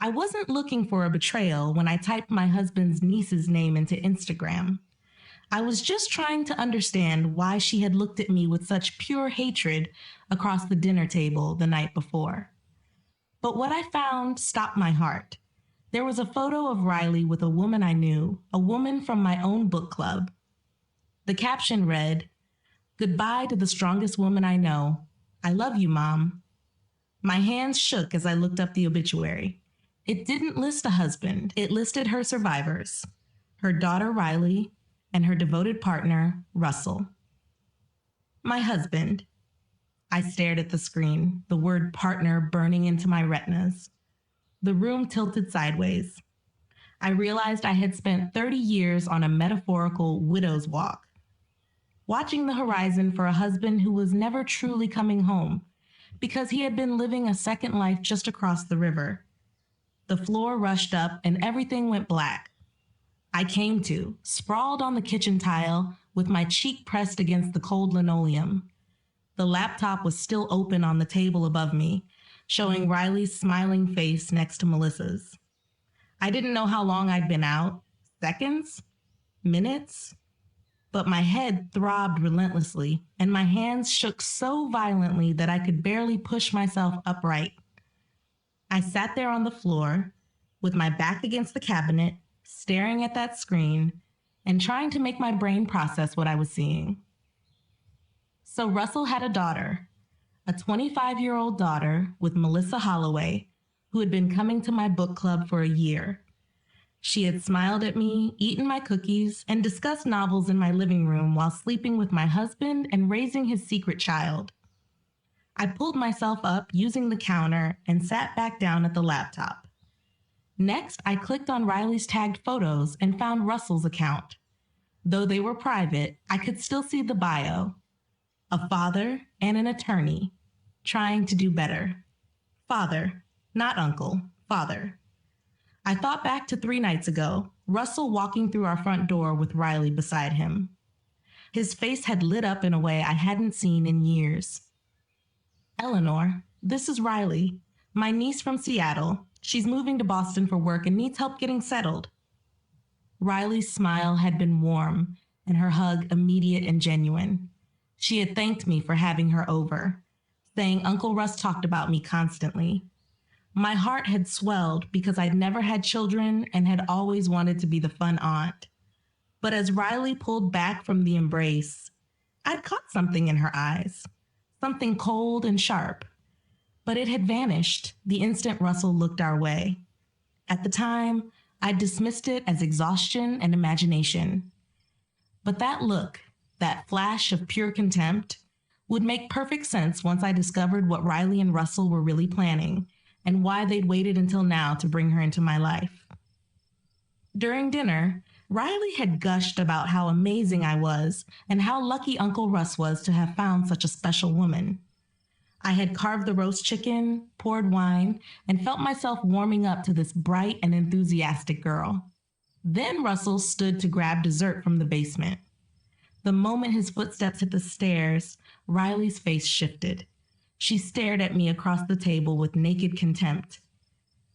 I wasn't looking for a betrayal when I typed my husband's niece's name into Instagram. I was just trying to understand why she had looked at me with such pure hatred across the dinner table the night before. But what I found stopped my heart. There was a photo of Riley with a woman I knew, a woman from my own book club. The caption read, "Goodbye to the strongest woman I know. I love you, Mom." My hands shook as I looked up the obituary. It didn't list a husband, it listed her survivors, her daughter Riley, and her devoted partner, Russell. My husband. I stared at the screen, the word partner burning into my retinas. The room tilted sideways. I realized I had spent 30 years on a metaphorical widow's walk, watching the horizon for a husband who was never truly coming home because he had been living a second life just across the river. The floor rushed up and everything went black. I came to, sprawled on the kitchen tile with my cheek pressed against the cold linoleum. The laptop was still open on the table above me, showing Riley's smiling face next to Melissa's. I didn't know how long I'd been out, seconds, minutes, but my head throbbed relentlessly and my hands shook so violently that I could barely push myself upright. I sat there on the floor, with my back against the cabinet, staring at that screen, and trying to make my brain process what I was seeing. So Russell had a daughter, a 25-year-old daughter with Melissa Holloway, who had been coming to my book club for a year. She had smiled at me, eaten my cookies, and discussed novels in my living room while sleeping with my husband and raising his secret child. I pulled myself up using the counter and sat back down at the laptop. Next, I clicked on Riley's tagged photos and found Russell's account. Though they were private, I could still see the bio. A father and an attorney, trying to do better. Father, not uncle, father. I thought back to 3 nights ago, Russell walking through our front door with Riley beside him. His face had lit up in a way I hadn't seen in years. "Eleanor, this is Riley, my niece from Seattle. She's moving to Boston for work and needs help getting settled." Riley's smile had been warm and her hug immediate and genuine. She had thanked me for having her over, saying Uncle Russ talked about me constantly. My heart had swelled because I'd never had children and had always wanted to be the fun aunt. But as Riley pulled back from the embrace, I'd caught something in her eyes, something cold and sharp. But it had vanished the instant Russell looked our way. At the time, I dismissed it as exhaustion and imagination. But that look, that flash of pure contempt, would make perfect sense once I discovered what Riley and Russell were really planning and why they'd waited until now to bring her into my life. During dinner, Riley had gushed about how amazing I was and how lucky Uncle Russ was to have found such a special woman. I had carved the roast chicken, poured wine, and felt myself warming up to this bright and enthusiastic girl. Then Russell stood to grab dessert from the basement. The moment his footsteps hit the stairs, Riley's face shifted. She stared at me across the table with naked contempt.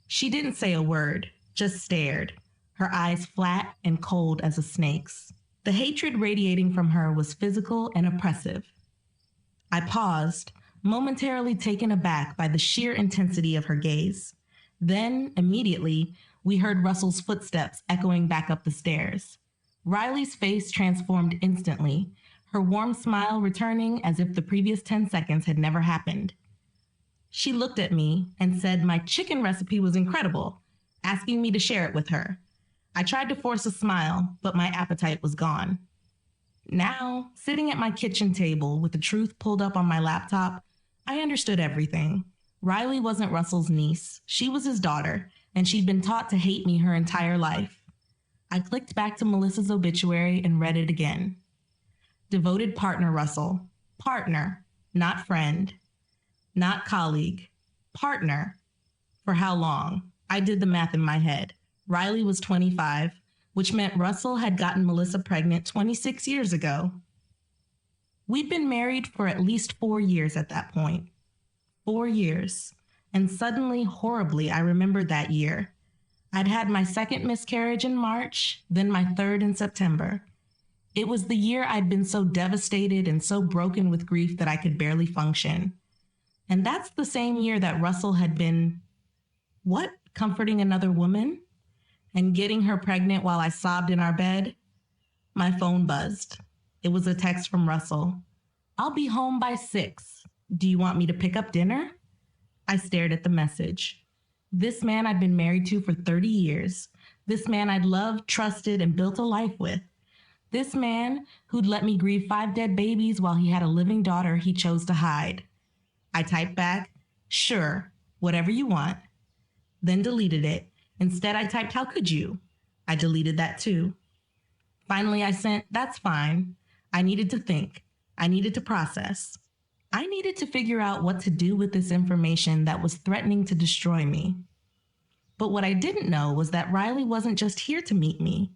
She didn't say a word, just stared, her eyes flat and cold as a snake's. The hatred radiating from her was physical and oppressive. I paused, momentarily taken aback by the sheer intensity of her gaze. Then, immediately, we heard Russell's footsteps echoing back up the stairs. Riley's face transformed instantly, her warm smile returning as if the previous 10 seconds had never happened. She looked at me and said my chicken recipe was incredible, asking me to share it with her. I tried to force a smile, but my appetite was gone. Now, sitting at my kitchen table with the truth pulled up on my laptop, I understood everything. Riley wasn't Russell's niece. She was his daughter, and she'd been taught to hate me her entire life. I clicked back to Melissa's obituary and read it again. Devoted partner Russell. Partner, not friend. Not colleague. Partner. For how long? I did the math in my head. Riley was 25, which meant Russell had gotten Melissa pregnant 26 years ago. We'd been married for at least 4 years at that point. 4 years. And suddenly, horribly, I remembered that year. I'd had my second miscarriage in March, then my third in September. It was the year I'd been so devastated and so broken with grief that I could barely function. And that's the same year that Russell had been, what, comforting another woman? And getting her pregnant while I sobbed in our bed? My phone buzzed. It was a text from Russell. I'll be home by 6. Do you want me to pick up dinner? I stared at the message. This man I'd been married to for 30 years. This man I'd loved, trusted, and built a life with. This man who'd let me grieve 5 dead babies while he had a living daughter he chose to hide. I typed back, sure, whatever you want. Then deleted it. Instead, I typed, how could you? I deleted that too. Finally, I sent, that's fine. I needed to think. I needed to process. I needed to figure out what to do with this information that was threatening to destroy me. But what I didn't know was that Riley wasn't just here to meet me.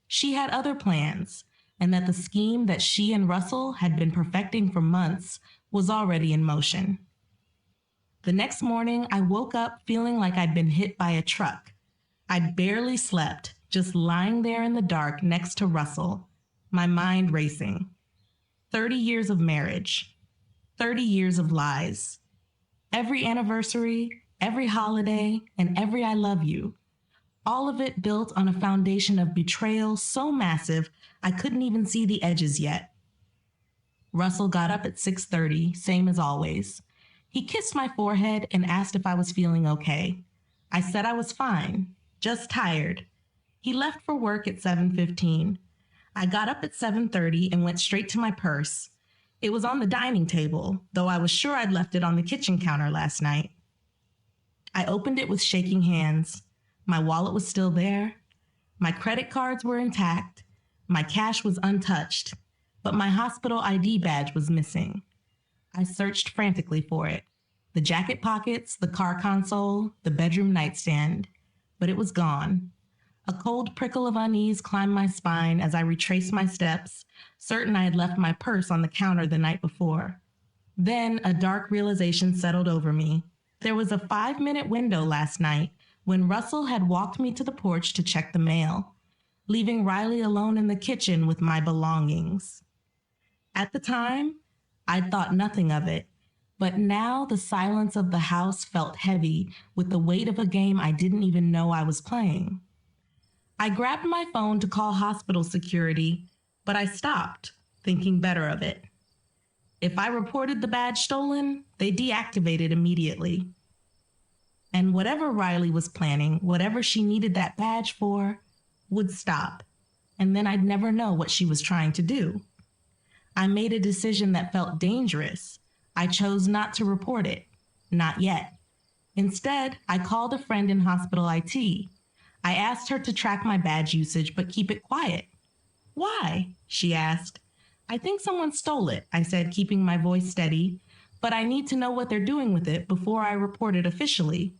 She had other plans, and that the scheme that she and Russell had been perfecting for months was already in motion. The next morning, I woke up feeling like I'd been hit by a truck. I'd barely slept, just lying there in the dark next to Russell, my mind racing. 30 years of marriage, 30 years of lies. Every anniversary, every holiday, and every I love you. All of it built on a foundation of betrayal so massive I couldn't even see the edges yet. Russell got up at 6:30, same as always. He kissed my forehead and asked if I was feeling okay. I said I was fine, just tired. He left for work at 7:15. I got up at 7:30 and went straight to my purse. It was on the dining table, though I was sure I'd left it on the kitchen counter last night. I opened it with shaking hands. My wallet was still there. My credit cards were intact. My cash was untouched, but my hospital ID badge was missing. I searched frantically for it. The jacket pockets, the car console, the bedroom nightstand, but it was gone. A cold prickle of unease climbed my spine as I retraced my steps, certain I had left my purse on the counter the night before. Then a dark realization settled over me. There was a 5-minute window last night when Russell had walked me to the porch to check the mail, leaving Riley alone in the kitchen with my belongings. At the time, I'd thought nothing of it, but now the silence of the house felt heavy with the weight of a game I didn't even know I was playing. I grabbed my phone to call hospital security, but I stopped, thinking better of it. If I reported the badge stolen, they deactivated immediately. And whatever Riley was planning, whatever she needed that badge for, would stop, and then I'd never know what she was trying to do. I made a decision that felt dangerous. I chose not to report it. Not yet. Instead, I called a friend in hospital IT. I asked her to track my badge usage, but keep it quiet. Why? She asked. I think someone stole it, I said, keeping my voice steady, but I need to know what they're doing with it before I report it officially.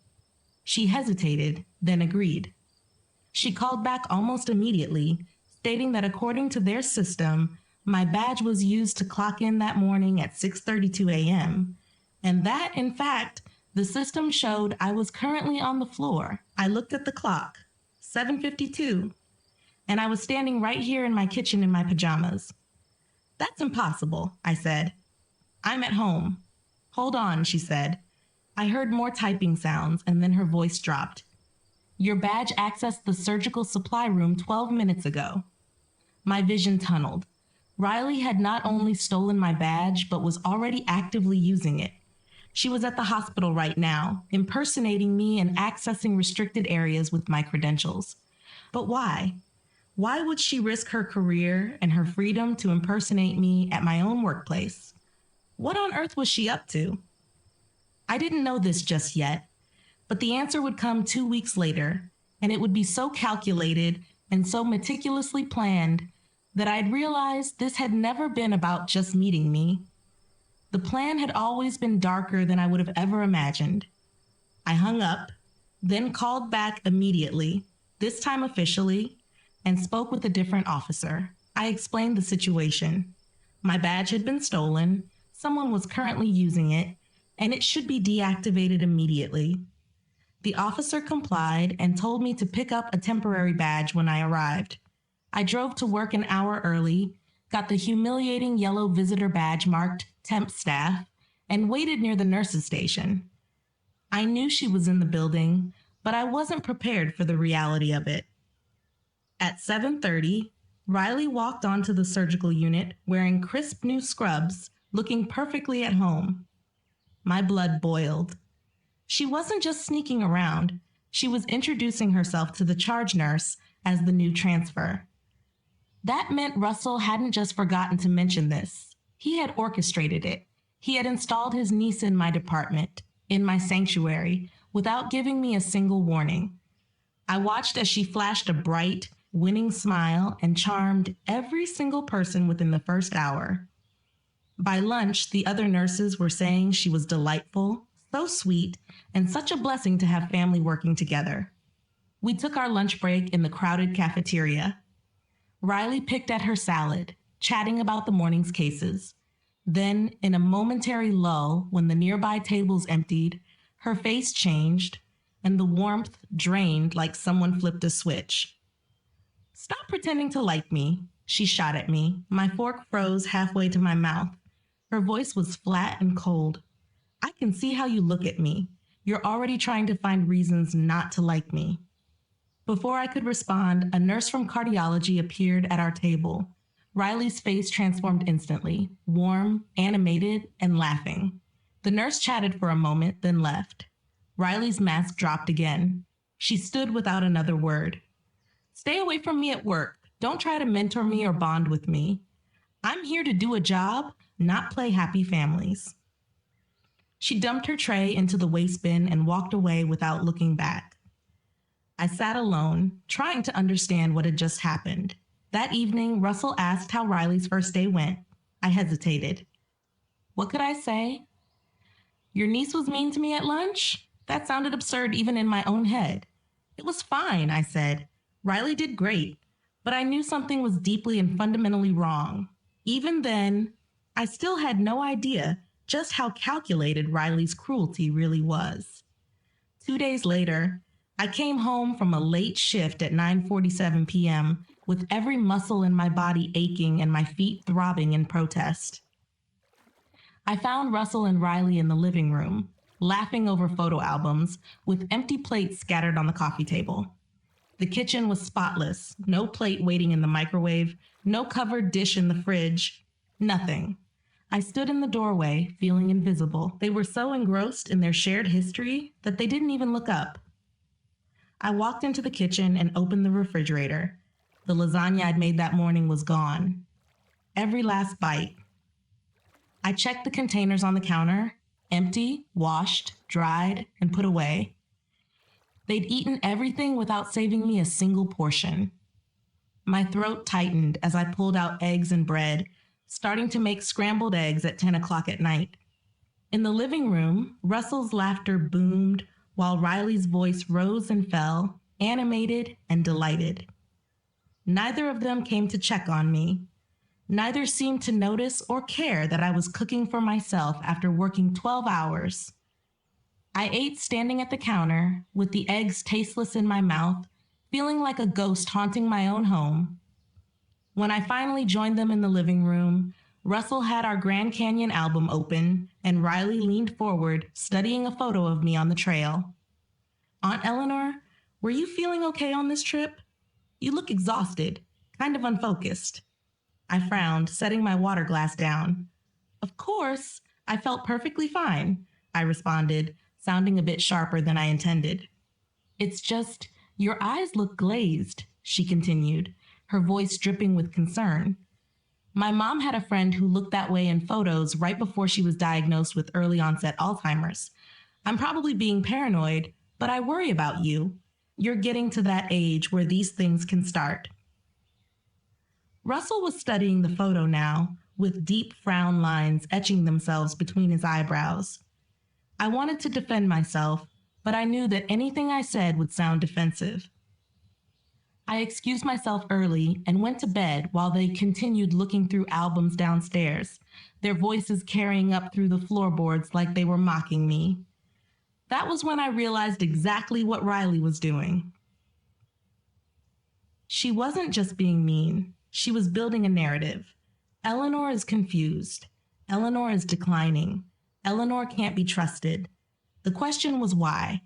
She hesitated, then agreed. She called back almost immediately, stating that according to their system, my badge was used to clock in that morning at 6:32 a.m., and that, in fact, the system showed I was currently on the floor. I looked at the clock, 7:52, and I was standing right here in my kitchen in my pajamas. That's impossible, I said. I'm at home. Hold on, she said. I heard more typing sounds, and then her voice dropped. Your badge accessed the surgical supply room 12 minutes ago. My vision tunneled. Riley had not only stolen my badge, but was already actively using it. She was at the hospital right now, impersonating me and accessing restricted areas with my credentials. But why? Why would she risk her career and her freedom to impersonate me at my own workplace? What on earth was she up to? I didn't know this just yet, but the answer would come 2 weeks later, and it would be so calculated and so meticulously planned that I'd realized this had never been about just meeting me. The plan had always been darker than I would have ever imagined. I hung up, then called back immediately, this time officially, and spoke with a different officer. I explained the situation. My badge had been stolen, someone was currently using it, and it should be deactivated immediately. The officer complied and told me to pick up a temporary badge when I arrived. I drove to work an hour early, got the humiliating yellow visitor badge marked temp staff, and waited near the nurse's station. I knew she was in the building, but I wasn't prepared for the reality of it. At 7:30, Riley walked onto the surgical unit wearing crisp new scrubs, looking perfectly at home. My blood boiled. She wasn't just sneaking around, she was introducing herself to the charge nurse as the new transfer. That meant Russell hadn't just forgotten to mention this. He had orchestrated it. He had installed his niece in my department, in my sanctuary, without giving me a single warning. I watched as she flashed a bright, winning smile and charmed every single person within the first hour. By lunch, the other nurses were saying she was delightful, so sweet, and such a blessing to have family working together. We took our lunch break in the crowded cafeteria. Riley picked at her salad, chatting about the morning's cases. Then, in a momentary lull, when the nearby tables emptied, her face changed, and the warmth drained like someone flipped a switch. "Stop pretending to like me," she shot at me. My fork froze halfway to my mouth. Her voice was flat and cold. "I can see how you look at me. You're already trying to find reasons not to like me." Before I could respond, a nurse from cardiology appeared at our table. Riley's face transformed instantly, warm, animated, and laughing. The nurse chatted for a moment, then left. Riley's mask dropped again. She stood without another word. "Stay away from me at work. Don't try to mentor me or bond with me. I'm here to do a job, not play happy families." She dumped her tray into the waste bin and walked away without looking back. I sat alone, trying to understand what had just happened. That evening, Russell asked how Riley's first day went. I hesitated. What could I say? "Your niece was mean to me at lunch?" That sounded absurd even in my own head. "It was fine," I said. "Riley did great, but I knew something was deeply and fundamentally wrong." Even then, I still had no idea just how calculated Riley's cruelty really was. 2 days later, I came home from a late shift at 9:47 p.m. with every muscle in my body aching and my feet throbbing in protest. I found Russell and Riley in the living room, laughing over photo albums, with empty plates scattered on the coffee table. The kitchen was spotless, no plate waiting in the microwave, no covered dish in the fridge, nothing. I stood in the doorway, feeling invisible. They were so engrossed in their shared history that they didn't even look up. I walked into the kitchen and opened the refrigerator. The lasagna I'd made that morning was gone. Every last bite. I checked the containers on the counter, empty, washed, dried, and put away. They'd eaten everything without saving me a single portion. My throat tightened as I pulled out eggs and bread, starting to make scrambled eggs at 10 o'clock at night. In the living room, Russell's laughter boomed while Riley's voice rose and fell, animated and delighted. Neither of them came to check on me. Neither seemed to notice or care that I was cooking for myself after working 12 hours. I ate standing at the counter, with the eggs tasteless in my mouth, feeling like a ghost haunting my own home. When I finally joined them in the living room, Russell had our Grand Canyon album open, and Riley leaned forward, studying a photo of me on the trail. "Aunt Eleanor, were you feeling okay on this trip? You look exhausted, kind of unfocused." I frowned, setting my water glass down. "Of course, I felt perfectly fine," I responded, sounding a bit sharper than I intended. "It's just, your eyes look glazed," she continued, her voice dripping with concern. "My mom had a friend who looked that way in photos right before she was diagnosed with early onset Alzheimer's. I'm probably being paranoid, but I worry about you. You're getting to that age where these things can start." Russell was studying the photo now, with deep frown lines etching themselves between his eyebrows. I wanted to defend myself, but I knew that anything I said would sound defensive. I excused myself early and went to bed while they continued looking through albums downstairs, their voices carrying up through the floorboards like they were mocking me. That was when I realized exactly what Riley was doing. She wasn't just being mean, she was building a narrative. Eleanor is confused. Eleanor is declining. Eleanor can't be trusted. The question was why.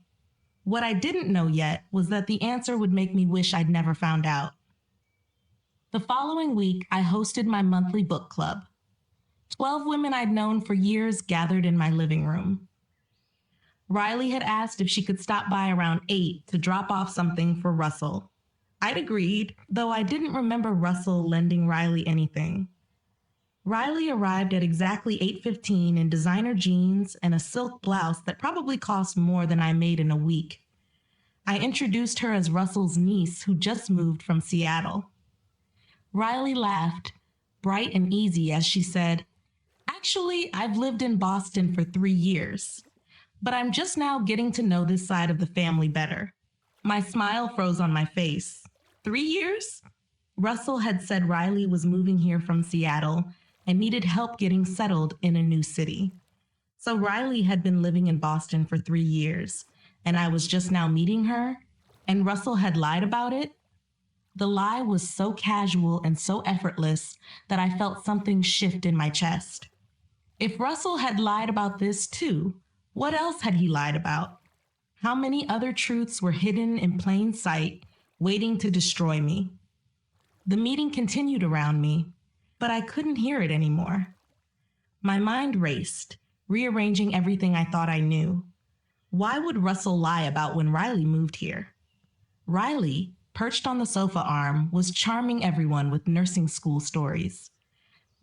What I didn't know yet was that the answer would make me wish I'd never found out. The following week, I hosted my monthly book club. 12 women I'd known for years gathered in my living room. Riley had asked if she could stop by around 8 to drop off something for Russell. I'd agreed, though I didn't remember Russell lending Riley anything. Riley arrived at exactly 8:15 in designer jeans and a silk blouse that probably cost more than I made in a week. I introduced her as Russell's niece who just moved from Seattle. Riley laughed, bright and easy, as she said, "Actually, I've lived in Boston for 3 years, but I'm just now getting to know this side of the family better." My smile froze on my face. 3 years? Russell had said Riley was moving here from Seattle and needed help getting settled in a new city. So Riley had been living in Boston for 3 years, and I was just now meeting her, and Russell had lied about it? The lie was so casual and so effortless that I felt something shift in my chest. If Russell had lied about this too, what else had he lied about? How many other truths were hidden in plain sight, waiting to destroy me? The meeting continued around me, but I couldn't hear it anymore. My mind raced, rearranging everything I thought I knew. Why would Russell lie about when Riley moved here? Riley, perched on the sofa arm, was charming everyone with nursing school stories.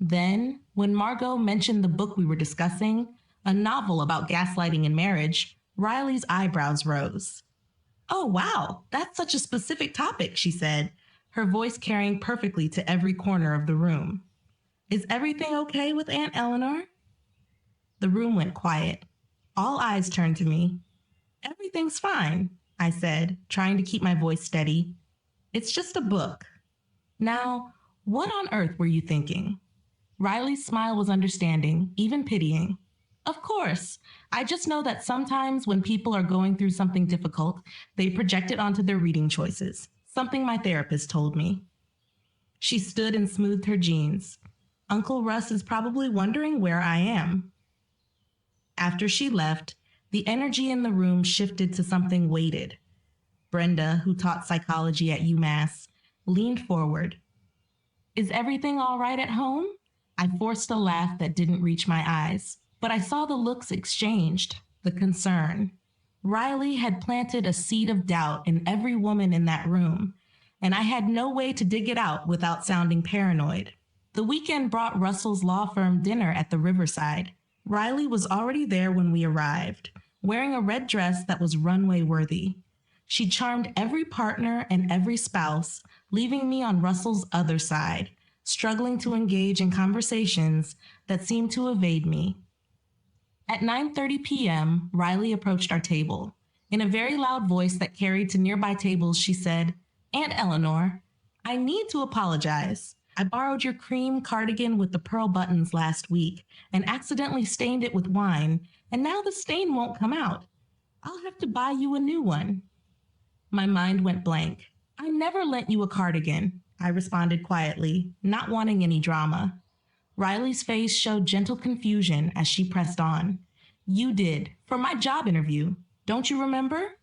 Then, when Margot mentioned the book we were discussing, a novel about gaslighting in marriage, Riley's eyebrows rose. "Oh, wow, that's such a specific topic," she said, her voice carrying perfectly to every corner of the room. "Is everything okay with Aunt Eleanor?" The room went quiet. All eyes turned to me. "Everything's fine," I said, trying to keep my voice steady. "It's just a book." "Now, what on earth were you thinking?" Riley's smile was understanding, even pitying. "Of course. I just know that sometimes when people are going through something difficult, they project it onto their reading choices. Something my therapist told me." She stood and smoothed her jeans. "Uncle Russ is probably wondering where I am." After she left, the energy in the room shifted to something weighted. Brenda, who taught psychology at UMass, leaned forward. "Is everything all right at home?" I forced a laugh that didn't reach my eyes, but I saw the looks exchanged, the concern. Riley had planted a seed of doubt in every woman in that room, and I had no way to dig it out without sounding paranoid. The weekend brought Russell's law firm dinner at the Riverside. Riley was already there when we arrived, wearing a red dress that was runway-worthy. She charmed every partner and every spouse, leaving me on Russell's other side, struggling to engage in conversations that seemed to evade me. At 9:30 p.m., Riley approached our table. In a very loud voice that carried to nearby tables, she said, "Aunt Eleanor, I need to apologize. I borrowed your cream cardigan with the pearl buttons last week and accidentally stained it with wine, and now the stain won't come out. I'll have to buy you a new one." My mind went blank. "I never lent you a cardigan," I responded quietly, not wanting any drama. Riley's face showed gentle confusion as she pressed on. "You did, for my job interview. Don't you remember?"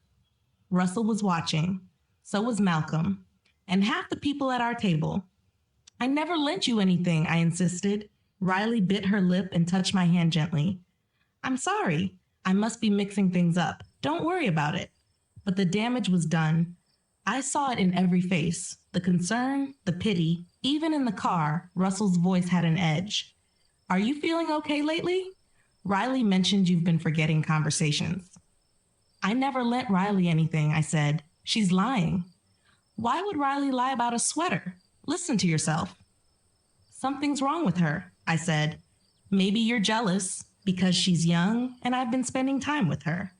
Russell was watching. So was Malcolm. And half the people at our table. "I never lent you anything," I insisted. Riley bit her lip and touched my hand gently. "I'm sorry. I must be mixing things up. Don't worry about it." But the damage was done. I saw it in every face. The concern, the pity. Even in the car, Russell's voice had an edge. "Are you feeling okay lately? Riley mentioned you've been forgetting conversations." "I never lent Riley anything," I said. "She's lying." "Why would Riley lie about a sweater? Listen to yourself." "Something's wrong with her," I said. "Maybe you're jealous because she's young and I've been spending time with her."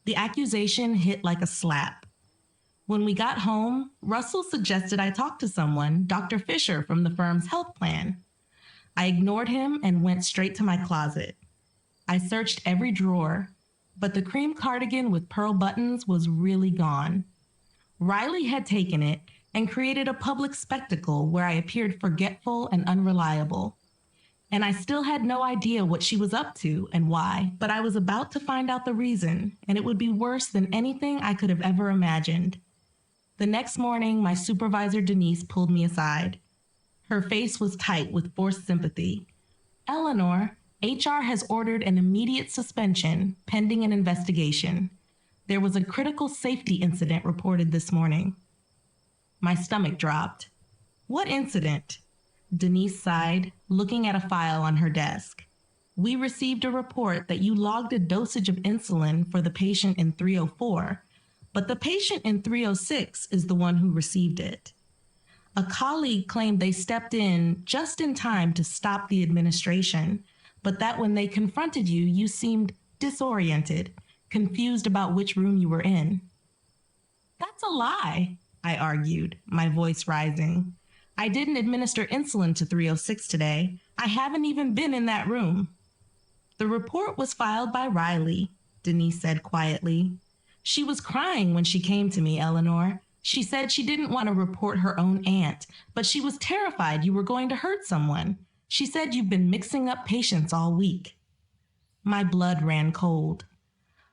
The accusation hit like a slap. When we got home, Russell suggested I talk to someone, Dr. Fisher from the firm's health plan. I ignored him and went straight to my closet. I searched every drawer, but the cream cardigan with pearl buttons was really gone. Riley had taken it and created a public spectacle where I appeared forgetful and unreliable. And I still had no idea what she was up to and why, but I was about to find out the reason, and it would be worse than anything I could have ever imagined. The next morning, my supervisor, Denise, pulled me aside. Her face was tight with forced sympathy. "Eleanor, HR has ordered an immediate suspension pending an investigation. There was a critical safety incident reported this morning." My stomach dropped. "What incident?" Denise sighed, looking at a file on her desk. "We received a report that you logged a dosage of insulin for the patient in 304, but the patient in 306 is the one who received it. A colleague claimed they stepped in just in time to stop the administration, but that when they confronted you, you seemed disoriented, confused about which room you were in." "That's a lie," I argued, my voice rising. "I didn't administer insulin to 306 today. I haven't even been in that room." "The report was filed by Riley," Denise said quietly. "She was crying when she came to me, Eleanor. She said she didn't want to report her own aunt, but she was terrified you were going to hurt someone. She said you've been mixing up patients all week." My blood ran cold.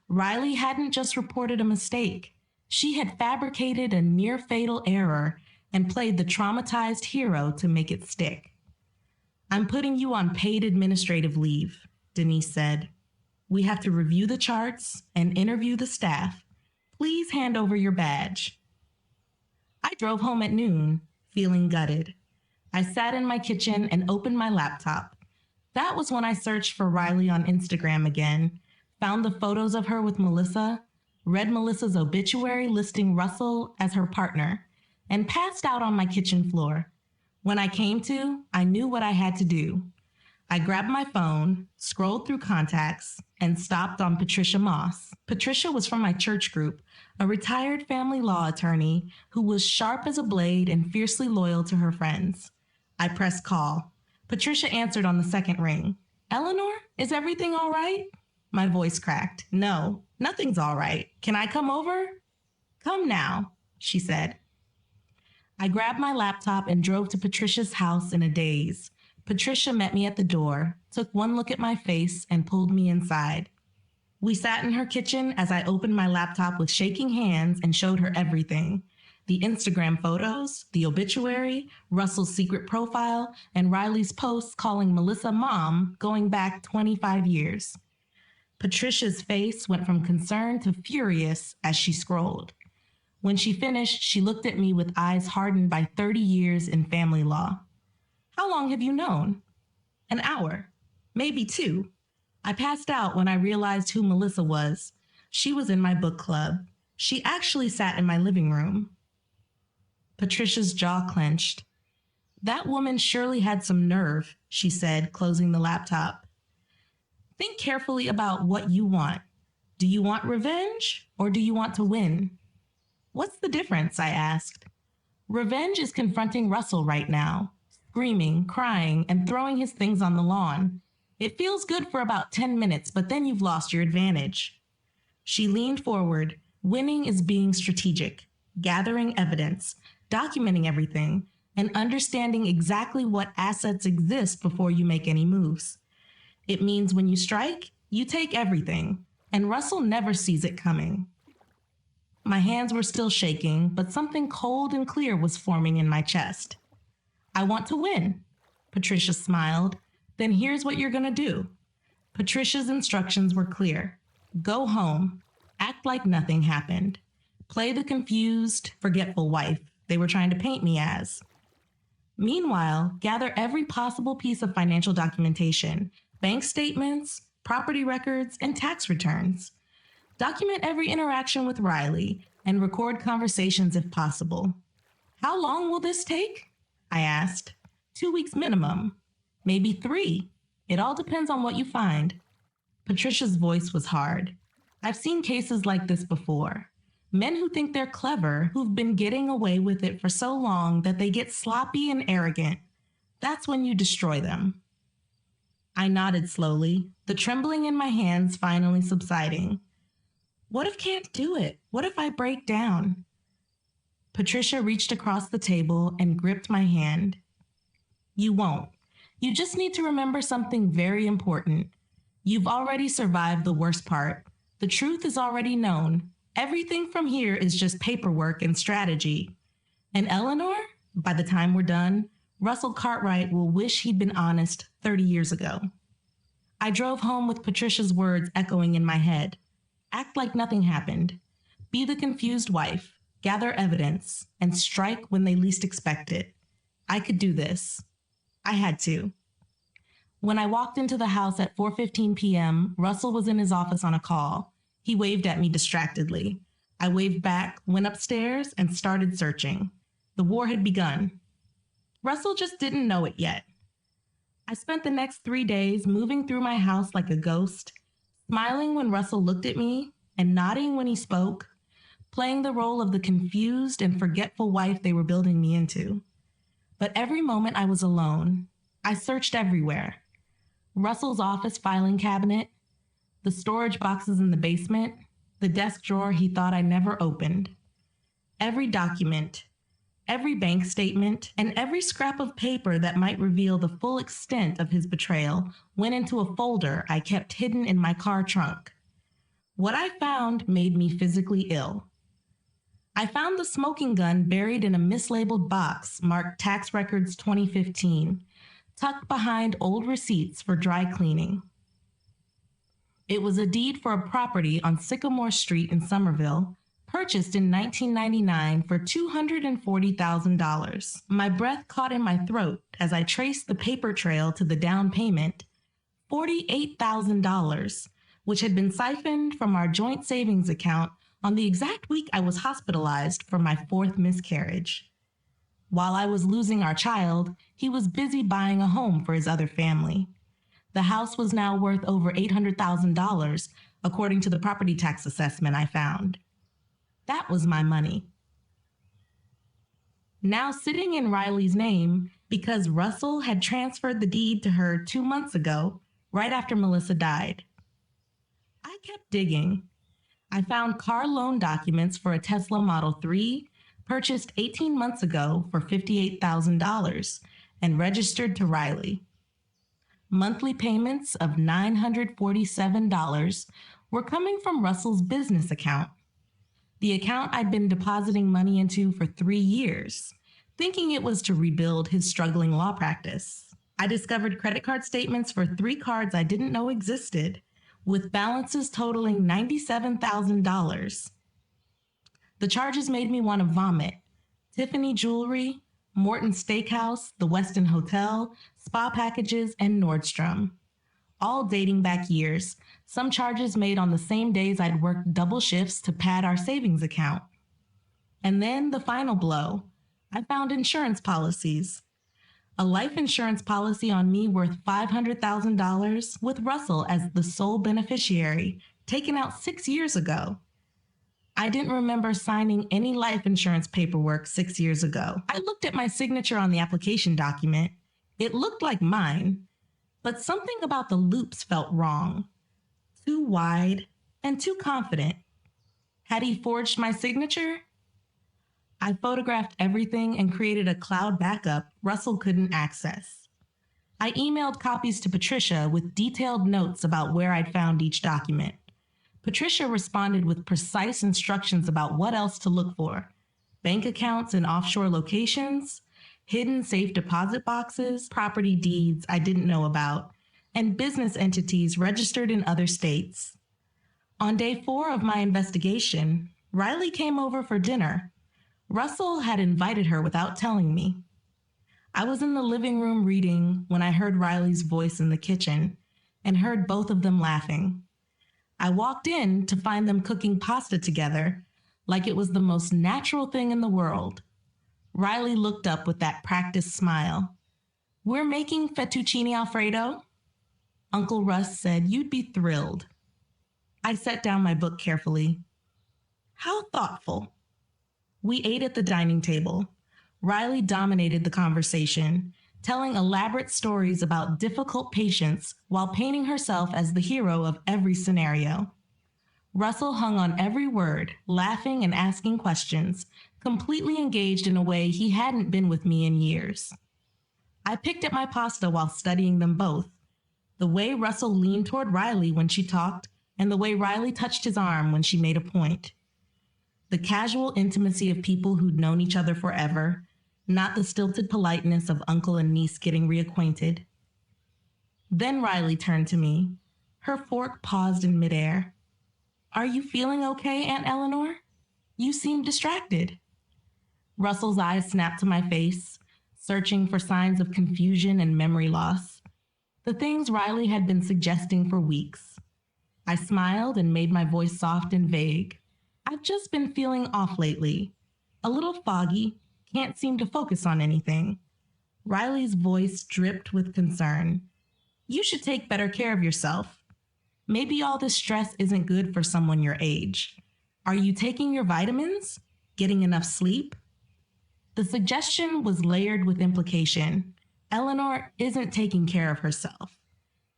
Riley hadn't just reported a mistake. She had fabricated a near-fatal error and played the traumatized hero to make it stick. "I'm putting you on paid administrative leave," Denise said. "We have to review the charts and interview the staff. Please hand over your badge." I drove home at noon, feeling gutted. I sat in my kitchen and opened my laptop. That was when I searched for Riley on Instagram again, found the photos of her with Melissa, read Melissa's obituary listing Russell as her partner, and passed out on my kitchen floor. When I came to, I knew what I had to do. I grabbed my phone, scrolled through contacts, and stopped on Patricia Moss. Patricia was from my church group, a retired family law attorney who was sharp as a blade and fiercely loyal to her friends. I pressed call. Patricia answered on the second ring. "Eleanor, is everything all right?" My voice cracked. "No, nothing's all right. Can I come over?" "Come now," she said. I grabbed my laptop and drove to Patricia's house in a daze. Patricia met me at the door, took one look at my face, and pulled me inside. We sat in her kitchen as I opened my laptop with shaking hands and showed her everything. The Instagram photos, the obituary, Russell's secret profile, and Riley's posts calling Melissa mom going back 25 years. Patricia's face went from concern to furious as she scrolled. When she finished, she looked at me with eyes hardened by 30 years in family law. "How long have you known?" "An hour, maybe 2. I passed out when I realized who Melissa was. She was in my book club. She actually sat in my living room." Patricia's jaw clenched. "That woman surely had some nerve," she said, closing the laptop. "Think carefully about what you want. Do you want revenge or do you want to win?" "What's the difference?" I asked. "Revenge is confronting Russell right now, screaming, crying, and throwing his things on the lawn. It feels good for about 10 minutes, but then you've lost your advantage." She leaned forward. "Winning is being strategic, gathering evidence, documenting everything, and understanding exactly what assets exist before you make any moves. It means when you strike, you take everything, and Russell never sees it coming." My hands were still shaking, but something cold and clear was forming in my chest. "I want to win." Patricia smiled. "Then here's what you're going to do." Patricia's instructions were clear. Go home. Act like nothing happened. Play the confused, forgetful wife they were trying to paint me as. Meanwhile, gather every possible piece of financial documentation, bank statements, property records, and tax returns. Document every interaction with Riley and record conversations if possible. "How long will this take?" I asked. 2 weeks minimum. Maybe 3. It all depends on what you find. Patricia's voice was hard. "I've seen cases like this before. Men who think they're clever, who've been getting away with it for so long that they get sloppy and arrogant. That's when you destroy them. I nodded slowly, the trembling in my hands finally subsiding. What if I can't do it? What if I break down? Patricia reached across the table and gripped my hand. You won't. You just need to remember something very important. You've already survived the worst part. The truth is already known. Everything from here is just paperwork and strategy. And Eleanor, by the time we're done, Russell Cartwright will wish he'd been honest 30 years ago. I drove home with Patricia's words echoing in my head. Act like nothing happened. Be the confused wife. Gather evidence. And strike when they least expect it. I could do this. I had to. When I walked into the house at 4:15 p.m., Russell was in his office on a call. He waved at me distractedly. I waved back, went upstairs, and started searching. The war had begun. Russell just didn't know it yet. I spent the next 3 days moving through my house like a ghost, smiling when Russell looked at me and nodding when he spoke, playing the role of the confused and forgetful wife they were building me into. But every moment I was alone. I searched everywhere. Russell's office filing cabinet, the storage boxes in the basement, the desk drawer he thought I never opened. Every document, every bank statement, and every scrap of paper that might reveal the full extent of his betrayal went into a folder I kept hidden in my car trunk. What I found made me physically ill. I found the smoking gun buried in a mislabeled box marked Tax Records 2015, tucked behind old receipts for dry cleaning. It was a deed for a property on Sycamore Street in Somerville, purchased in 1999 for $240,000. My breath caught in my throat as I traced the paper trail to the down payment, $48,000, which had been siphoned from our joint savings account on the exact week I was hospitalized for my 4th miscarriage. While I was losing our child, he was busy buying a home for his other family. The house was now worth over $800,000, according to the property tax assessment I found. That was my money. Now sitting in Riley's name because Russell had transferred the deed to her 2 months ago, right after Melissa died. I kept digging. I found car loan documents for a Tesla Model 3, purchased 18 months ago for $58,000, and registered to Riley. Monthly payments of $947 were coming from Russell's business account, the account I'd been depositing money into for 3 years, thinking it was to rebuild his struggling law practice. I discovered credit card statements for 3 cards I didn't know existed, with balances totaling $97,000. The charges made me want to vomit. Tiffany jewelry, Morton Steakhouse, the Westin Hotel, spa packages, and Nordstrom. All dating back years, some charges made on the same days I'd worked double shifts to pad our savings account. And then the final blow. I found insurance policies. A life insurance policy on me worth $500,000 with Russell as the sole beneficiary, taken out 6 years ago. I didn't remember signing any life insurance paperwork 6 years ago. I looked at my signature on the application document. It looked like mine, but something about the loops felt wrong. Too wide and too confident. Had he forged my signature? I photographed everything and created a cloud backup Russell couldn't access. I emailed copies to Patricia with detailed notes about where I'd found each document. Patricia responded with precise instructions about what else to look for: bank accounts in offshore locations, hidden safe deposit boxes, property deeds I didn't know about, and business entities registered in other states. On day 4 of my investigation, Riley came over for dinner. Russell had invited her without telling me. I was in the living room reading when I heard Riley's voice in the kitchen and heard both of them laughing. I walked in to find them cooking pasta together like it was the most natural thing in the world. Riley looked up with that practiced smile. "We're making fettuccine Alfredo?" Uncle Russ said, "You'd be thrilled." I set down my book carefully. How thoughtful. We ate at the dining table. Riley dominated the conversation, telling elaborate stories about difficult patients while painting herself as the hero of every scenario. Russell hung on every word, laughing and asking questions, completely engaged in a way he hadn't been with me in years. I picked at my pasta while studying them both. The way Russell leaned toward Riley when she talked, and the way Riley touched his arm when she made a point. The casual intimacy of people who'd known each other forever, not the stilted politeness of uncle and niece getting reacquainted. Then Riley turned to me. Her fork paused in midair. Are you feeling okay, Aunt Eleanor? You seem distracted. Russell's eyes snapped to my face, searching for signs of confusion and memory loss. The things Riley had been suggesting for weeks. I smiled and made my voice soft and vague. I've just been feeling off lately. A little foggy, can't seem to focus on anything. Riley's voice dripped with concern. You should take better care of yourself. Maybe all this stress isn't good for someone your age. Are you taking your vitamins? Getting enough sleep? The suggestion was layered with implication. Eleanor isn't taking care of herself.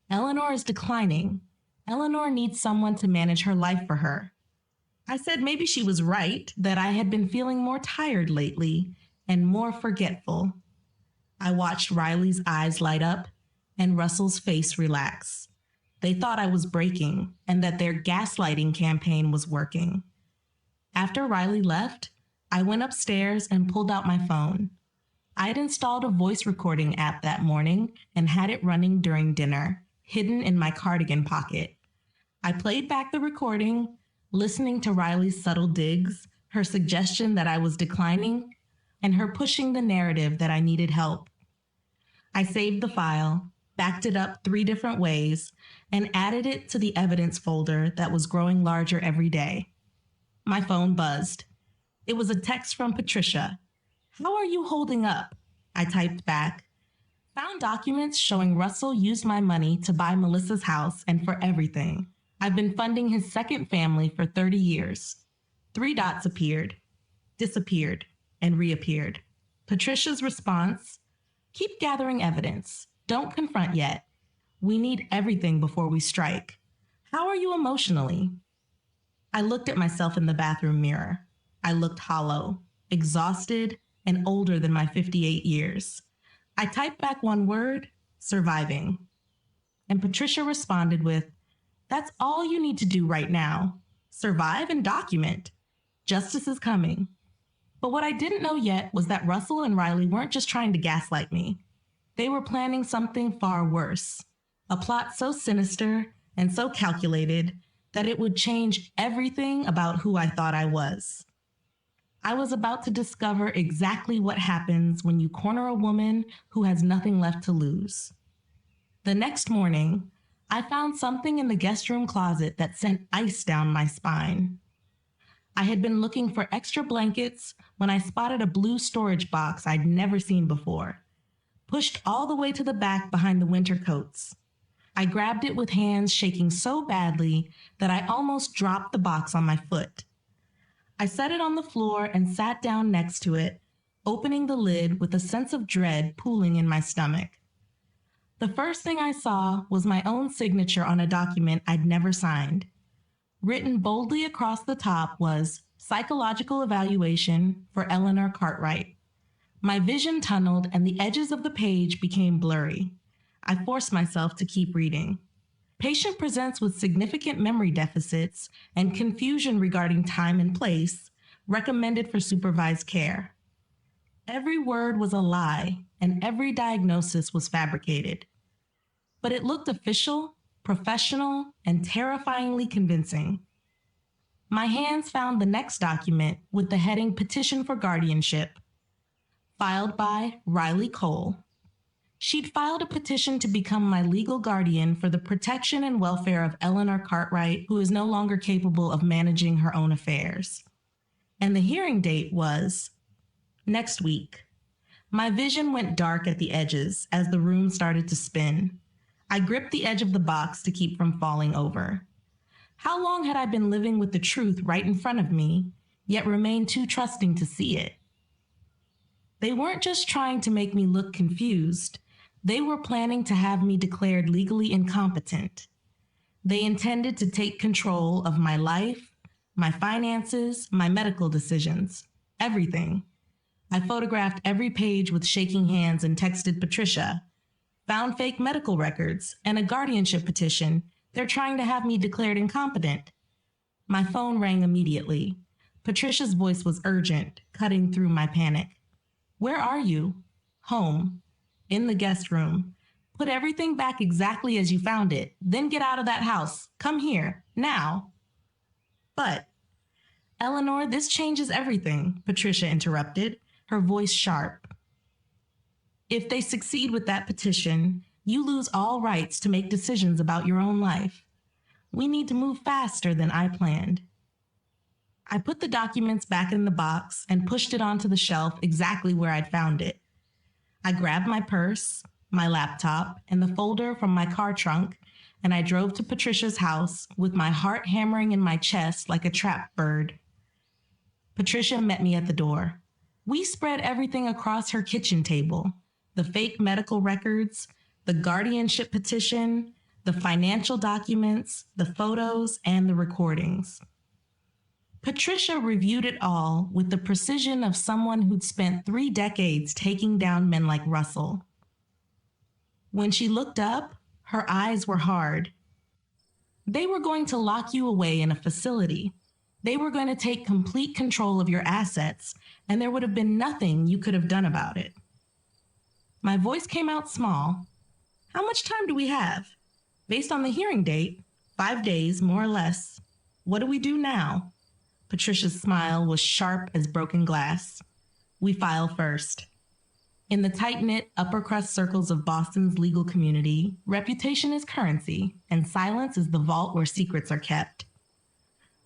Eleanor is declining. Eleanor needs someone to manage her life for her. I said maybe she was right, that I had been feeling more tired lately and more forgetful. I watched Riley's eyes light up and Russell's face relax. They thought I was breaking and that their gaslighting campaign was working. After Riley left, I went upstairs and pulled out my phone. I had installed a voice recording app that morning and had it running during dinner, hidden in my cardigan pocket. I played back the recording, listening to Riley's subtle digs, her suggestion that I was declining, and her pushing the narrative that I needed help. I saved the file, backed it up 3 different ways, and added it to the evidence folder that was growing larger every day. My phone buzzed. It was a text from Patricia. How are you holding up? I typed back. Found documents showing Russell used my money to buy Melissa's house and for everything. I've been funding his second family for 30 years. 3 dots appeared, disappeared, and reappeared. Patricia's response, keep gathering evidence. Don't confront yet. We need everything before we strike. How are you emotionally? I looked at myself in the bathroom mirror. I looked hollow, exhausted, and older than my 58 years. I typed back one word, surviving. And Patricia responded with, that's all you need to do right now. Survive and document. Justice is coming. But what I didn't know yet was that Russell and Riley weren't just trying to gaslight me. They were planning something far worse. A plot so sinister and so calculated that it would change everything about who I thought I was. I was about to discover exactly what happens when you corner a woman who has nothing left to lose. The next morning, I found something in the guest room closet that sent ice down my spine. I had been looking for extra blankets when I spotted a blue storage box I'd never seen before, pushed all the way to the back behind the winter coats. I grabbed it with hands shaking so badly that I almost dropped the box on my foot. I set it on the floor and sat down next to it, opening the lid with a sense of dread pooling in my stomach. The first thing I saw was my own signature on a document I'd never signed. Written boldly across the top was Psychological Evaluation for Eleanor Cartwright. My vision tunneled and the edges of the page became blurry. I forced myself to keep reading. Patient presents with significant memory deficits and confusion regarding time and place, recommended for supervised care. Every word was a lie, and every diagnosis was fabricated. But it looked official, professional, and terrifyingly convincing. My hands found the next document with the heading Petition for Guardianship, filed by Riley Cole. She'd filed a petition to become my legal guardian for the protection and welfare of Eleanor Cartwright, who is no longer capable of managing her own affairs. And the hearing date was next week. My vision went dark at the edges as the room started to spin. I gripped the edge of the box to keep from falling over. How long had I been living with the truth right in front of me, yet remained too trusting to see it. They weren't just trying to make me look confused. They were planning to have me declared legally incompetent. They intended to take control of my life, my finances, my medical decisions, everything. I photographed every page with shaking hands and texted Patricia. Found fake medical records and a guardianship petition. They're trying to have me declared incompetent. My phone rang immediately. Patricia's voice was urgent, cutting through my panic. Where are you? Home. In the guest room. Put everything back exactly as you found it. Then get out of that house. Come here. Now. But, Eleanor, this changes everything, Patricia interrupted, her voice sharp. If they succeed with that petition, you lose all rights to make decisions about your own life. We need to move faster than I planned. I put the documents back in the box and pushed it onto the shelf exactly where I'd found it. I grabbed my purse, my laptop, and the folder from my car trunk, and I drove to Patricia's house with my heart hammering in my chest like a trapped bird. Patricia met me at the door. We spread everything across her kitchen table. The fake medical records, the guardianship petition, the financial documents, the photos, and the recordings. Patricia reviewed it all with the precision of someone who'd spent 3 decades taking down men like Russell. When she looked up, her eyes were hard. They were going to lock you away in a facility. They were going to take complete control of your assets, and there would have been nothing you could have done about it. My voice came out small. How much time do we have? Based on the hearing date, 5 days, more or less. What do we do now? Patricia's smile was sharp as broken glass. We file first. In the tight-knit, upper-crust circles of Boston's legal community, reputation is currency, and silence is the vault where secrets are kept.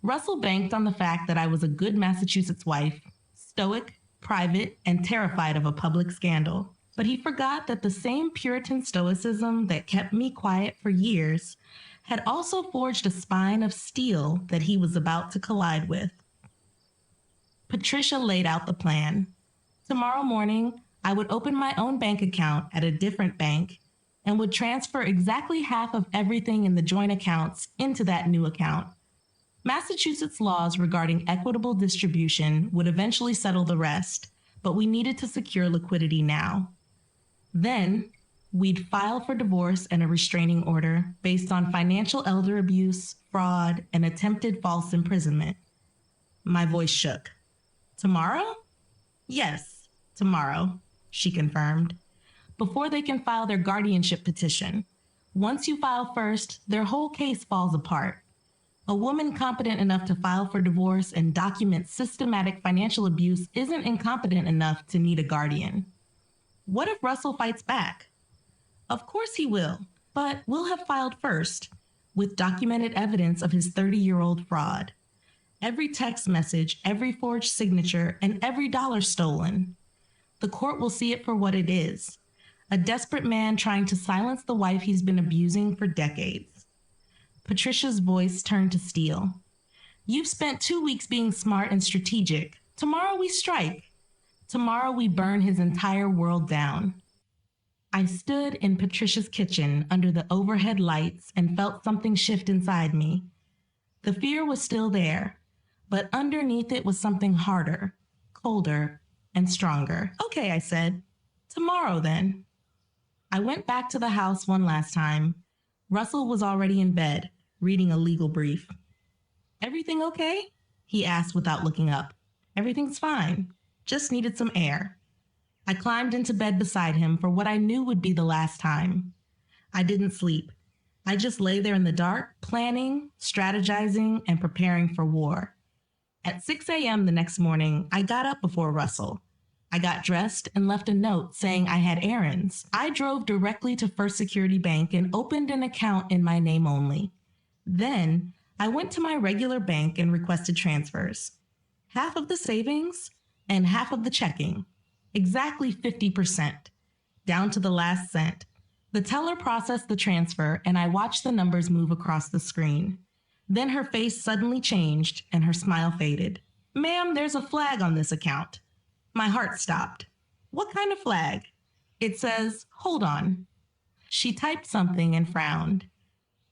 Russell banked on the fact that I was a good Massachusetts wife, stoic, private, and terrified of a public scandal. But he forgot that the same Puritan stoicism that kept me quiet for years had also forged a spine of steel that he was about to collide with. Patricia laid out the plan. Tomorrow morning, I would open my own bank account at a different bank and would transfer exactly half of everything in the joint accounts into that new account. Massachusetts laws regarding equitable distribution would eventually settle the rest, but we needed to secure liquidity now. Then, we'd file for divorce and a restraining order based on financial elder abuse, fraud, and attempted false imprisonment. My voice shook. Tomorrow? Yes, tomorrow, she confirmed. Before they can file their guardianship petition. Once you file first, their whole case falls apart. A woman competent enough to file for divorce and document systematic financial abuse isn't incompetent enough to need a guardian. What if Russell fights back? Of course he will, but we'll have filed first, with documented evidence of his 30-year-old fraud. Every text message, every forged signature, and every dollar stolen. The court will see it for what it is, a desperate man trying to silence the wife he's been abusing for decades. Patricia's voice turned to steel. You've spent 2 weeks being smart and strategic. Tomorrow we strike. Tomorrow we burn his entire world down. I stood in Patricia's kitchen under the overhead lights and felt something shift inside me. The fear was still there, but underneath it was something harder, colder, and stronger. Okay, I said. Tomorrow, then. I went back to the house one last time. Russell was already in bed, reading a legal brief. Everything okay? He asked without looking up. Everything's fine. Just needed some air. I climbed into bed beside him for what I knew would be the last time. I didn't sleep. I just lay there in the dark, planning, strategizing, and preparing for war. At 6 a.m. the next morning, I got up before Russell. I got dressed and left a note saying I had errands. I drove directly to First Security Bank and opened an account in my name only. Then, I went to my regular bank and requested transfers. Half of the savings and half of the checking. Exactly 50%. Down to the last cent. The teller processed the transfer and I watched the numbers move across the screen. Then her face suddenly changed and her smile faded. Ma'am, there's a flag on this account. My heart stopped. What kind of flag? It says, hold on. She typed something and frowned.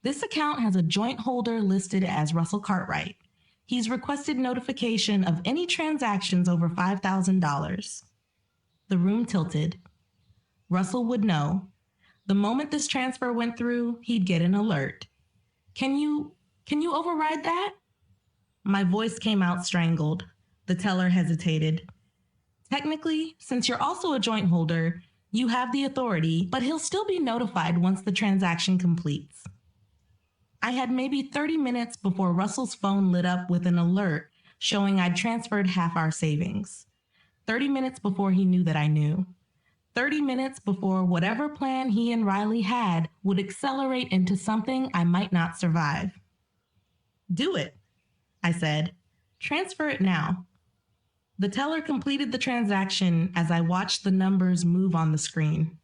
This account has a joint holder listed as Russell Cartwright. He's requested notification of any transactions over $5,000. The room tilted. Russell would know. The moment this transfer went through, he'd get an alert. Can you override that? My voice came out strangled. The teller hesitated. Technically, since you're also a joint holder, you have the authority, but he'll still be notified once the transaction completes. I had maybe 30 minutes before Russell's phone lit up with an alert showing I'd transferred half our savings. 30 minutes before he knew that I knew. 30 minutes before whatever plan he and Riley had would accelerate into something I might not survive. Do it, I said. Transfer it now. The teller completed the transaction as I watched the numbers move on the screen.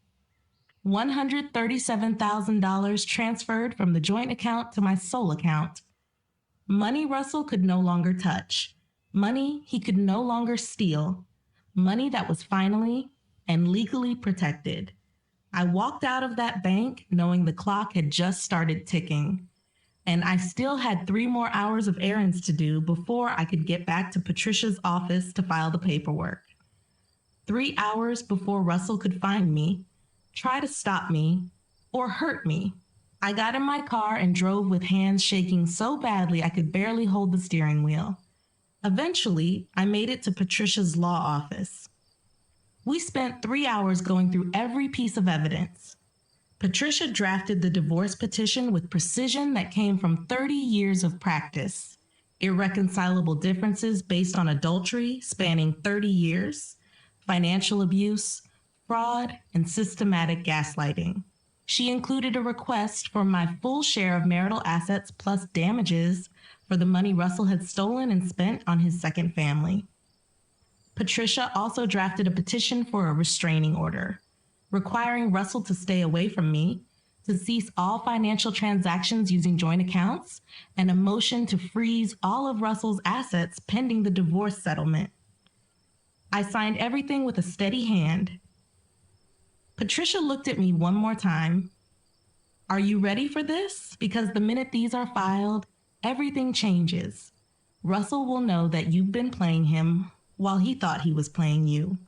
$137,000 transferred from the joint account to my sole account. Money Russell could no longer touch. Money he could no longer steal. Money that was finally and legally protected. I walked out of that bank knowing the clock had just started ticking. And I still had 3 more hours of errands to do before I could get back to Patricia's office to file the paperwork. 3 hours before Russell could find me, try to stop me, or hurt me. I got in my car and drove with hands shaking so badly I could barely hold the steering wheel. Eventually, I made it to Patricia's law office. We spent 3 hours going through every piece of evidence. Patricia drafted the divorce petition with precision that came from 30 years of practice. Irreconcilable differences based on adultery spanning 30 years, financial abuse, fraud, and systematic gaslighting. She included a request for my full share of marital assets plus damages for the money Russell had stolen and spent on his second family. Patricia also drafted a petition for a restraining order, requiring Russell to stay away from me, to cease all financial transactions using joint accounts, and a motion to freeze all of Russell's assets pending the divorce settlement. I signed everything with a steady hand. Patricia looked at me one more time. Are you ready for this? Because the minute these are filed, everything changes. Russell will know that you've been playing him while he thought he was playing you.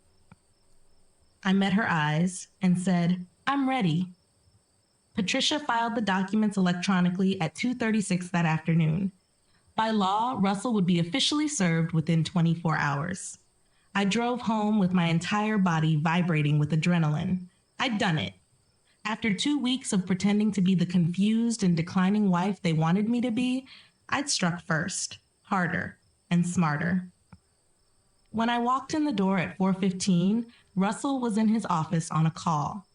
I met her eyes and said, I'm ready. Patricia filed the documents electronically at 2:36 that afternoon. By law, Russell would be officially served within 24 hours. I drove home with my entire body vibrating with adrenaline. I'd done it. After 2 weeks of pretending to be the confused and declining wife they wanted me to be, I'd struck first, harder, and smarter. When I walked in the door at 4:15, Russell was in his office on a call.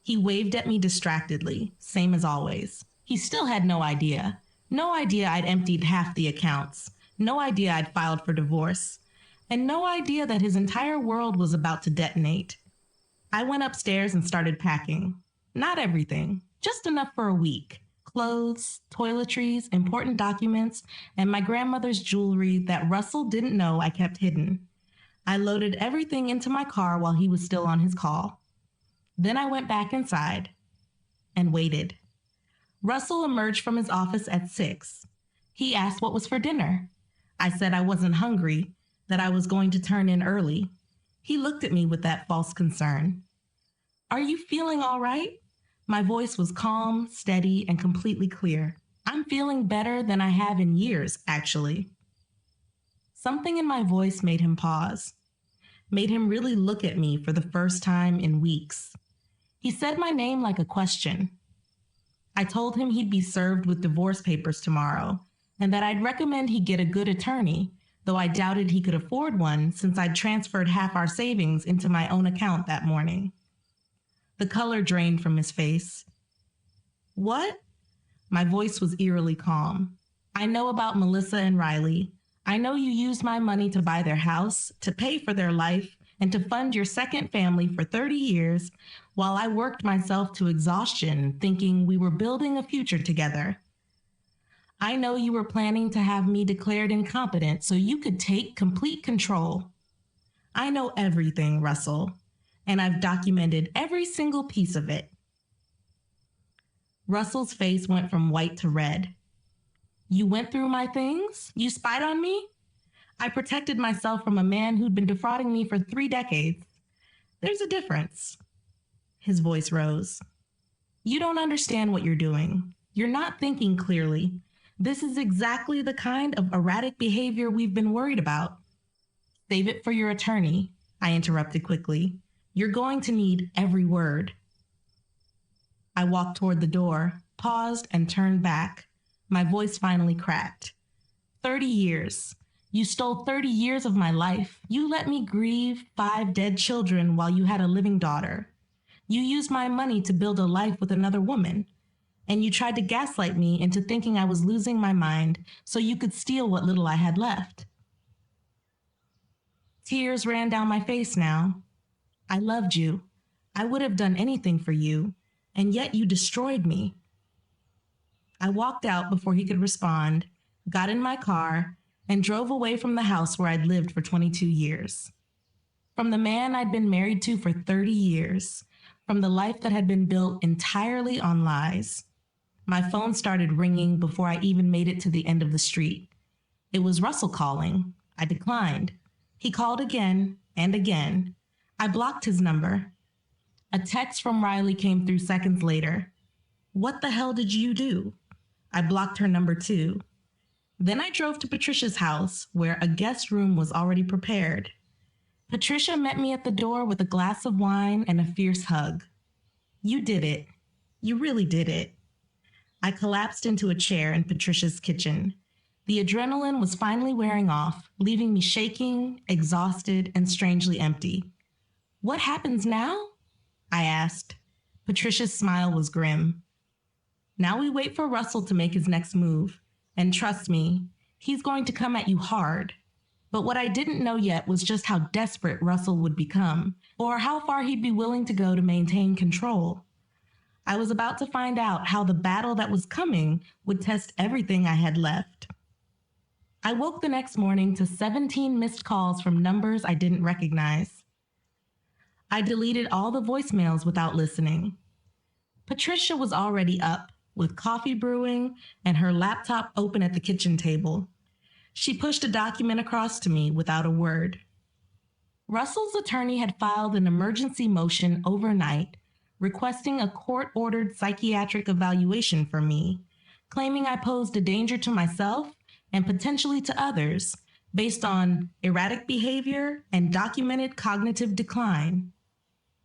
He waved at me distractedly, same as always. He still had no idea. No idea I'd emptied half the accounts. No idea I'd filed for divorce. And no idea that his entire world was about to detonate. I went upstairs and started packing. Not everything, just enough for a week. Clothes, toiletries, important documents, and my grandmother's jewelry that Russell didn't know I kept hidden. I loaded everything into my car while he was still on his call. Then I went back inside and waited. Russell emerged from his office at 6. He asked what was for dinner. I said I wasn't hungry, that I was going to turn in early. He looked at me with that false concern. Are you feeling all right? My voice was calm, steady, and completely clear. I'm feeling better than I have in years, actually. Something in my voice made him pause, made him really look at me for the first time in weeks. He said my name like a question. I told him he'd be served with divorce papers tomorrow, and that I'd recommend he get a good attorney, though I doubted he could afford one since I'd transferred half our savings into my own account that morning. The color drained from his face. What? My voice was eerily calm. I know about Melissa and Riley. I know you used my money to buy their house, to pay for their life, and to fund your second family for 30 years, while I worked myself to exhaustion thinking we were building a future together. I know you were planning to have me declared incompetent so you could take complete control. I know everything, Russell, and I've documented every single piece of it. Russell's face went from white to red. You went through my things? You spied on me? I protected myself from a man who'd been defrauding me for 3 decades. There's a difference. His voice rose. You don't understand what you're doing. You're not thinking clearly. This is exactly the kind of erratic behavior we've been worried about. Save it for your attorney, I interrupted quickly. You're going to need every word. I walked toward the door, paused, and turned back. My voice finally cracked. 30 years. You stole 30 years of my life. You let me grieve 5 dead children while you had a living daughter. You used my money to build a life with another woman. And you tried to gaslight me into thinking I was losing my mind so you could steal what little I had left. Tears ran down my face now. I loved you. I would have done anything for you, and yet you destroyed me. I walked out before he could respond, got in my car, and drove away from the house where I'd lived for 22 years. From the man I'd been married to for 30 years, from the life that had been built entirely on lies. My phone started ringing before I even made it to the end of the street. It was Russell calling. I declined. He called again and again. I blocked his number. A text from Riley came through seconds later. What the hell did you do? I blocked her number too. Then I drove to Patricia's house, where a guest room was already prepared. Patricia met me at the door with a glass of wine and a fierce hug. You did it. You really did it. I collapsed into a chair in Patricia's kitchen. The adrenaline was finally wearing off, leaving me shaking, exhausted, and strangely empty. What happens now? I asked. Patricia's smile was grim. Now we wait for Russell to make his next move. And trust me, he's going to come at you hard. But what I didn't know yet was just how desperate Russell would become, or how far he'd be willing to go to maintain control. I was about to find out how the battle that was coming would test everything I had left. I woke the next morning to 17 missed calls from numbers I didn't recognize. I deleted all the voicemails without listening. Patricia was already up, with coffee brewing and her laptop open at the kitchen table. She pushed a document across to me without a word. Russell's attorney had filed an emergency motion overnight, requesting a court-ordered psychiatric evaluation for me, claiming I posed a danger to myself and potentially to others based on erratic behavior and documented cognitive decline.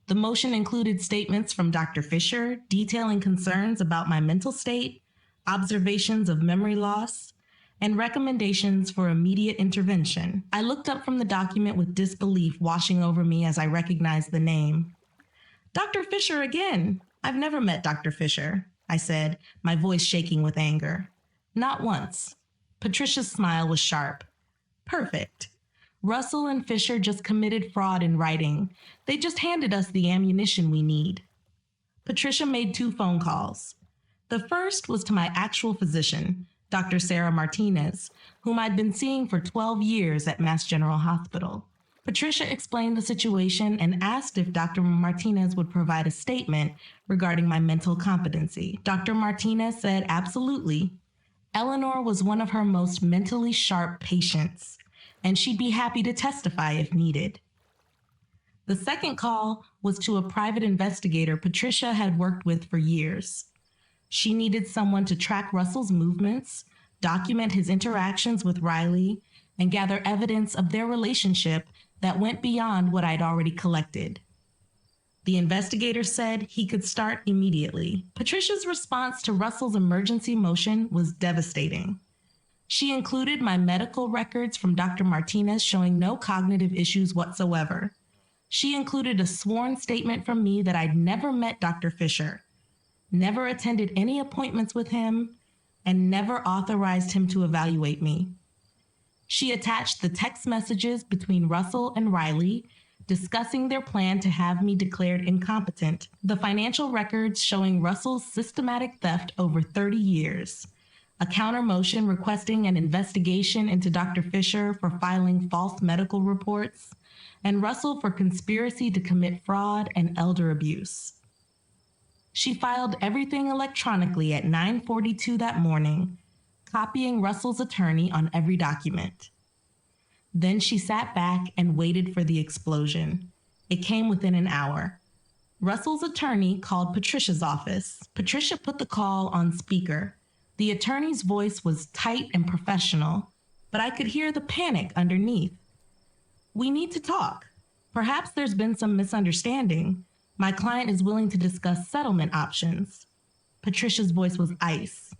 The motion included statements from Dr. Fisher detailing concerns about my mental state, observations of memory loss, and recommendations for immediate intervention. I looked up from the document with disbelief washing over me as I recognized the name. Dr. Fisher again! I've never met Dr. Fisher, I said, my voice shaking with anger. Not once. Patricia's smile was sharp. Perfect. Russell and Fisher just committed fraud in writing. They just handed us the ammunition we need. Patricia made 2 phone calls. The first was to my actual physician, Dr. Sarah Martinez, whom I'd been seeing for 12 years at Mass General Hospital. Patricia explained the situation and asked if Dr. Martinez would provide a statement regarding my mental competency. Dr. Martinez said absolutely. Eleanor was one of her most mentally sharp patients, and she'd be happy to testify if needed. The second call was to a private investigator Patricia had worked with for years. She needed someone to track Russell's movements, document his interactions with Riley, and gather evidence of their relationship that went beyond what I'd already collected. The investigator said he could start immediately. Patricia's response to Russell's emergency motion was devastating. She included my medical records from Dr. Martinez showing no cognitive issues whatsoever. She included a sworn statement from me that I'd never met Dr. Fisher, never attended any appointments with him, and never authorized him to evaluate me. She attached the text messages between Russell and Riley discussing their plan to have me declared incompetent, the financial records showing Russell's systematic theft over 30 years, a counter motion requesting an investigation into Dr. Fisher for filing false medical reports, and Russell for conspiracy to commit fraud and elder abuse. She filed everything electronically at 9:42 that morning, copying Russell's attorney on every document. Then she sat back and waited for the explosion. It came within an hour. Russell's attorney called Patricia's office. Patricia put the call on speaker. The attorney's voice was tight and professional, but I could hear the panic underneath. "We need to talk. Perhaps there's been some misunderstanding. My client is willing to discuss settlement options." Patricia's voice was ice.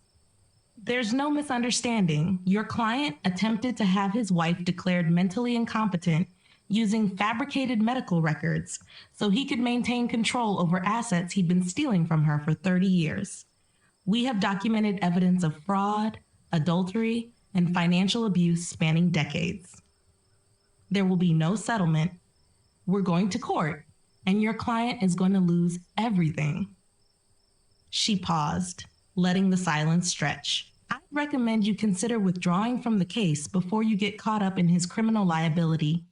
"There's no misunderstanding. Your client attempted to have his wife declared mentally incompetent using fabricated medical records so he could maintain control over assets he'd been stealing from her for 30 years. We have documented evidence of fraud, adultery, and financial abuse spanning decades. There will be no settlement. We're going to court, and your client is going to lose everything." She paused, letting the silence stretch. "I'd recommend you consider withdrawing from the case before you get caught up in his criminal liability."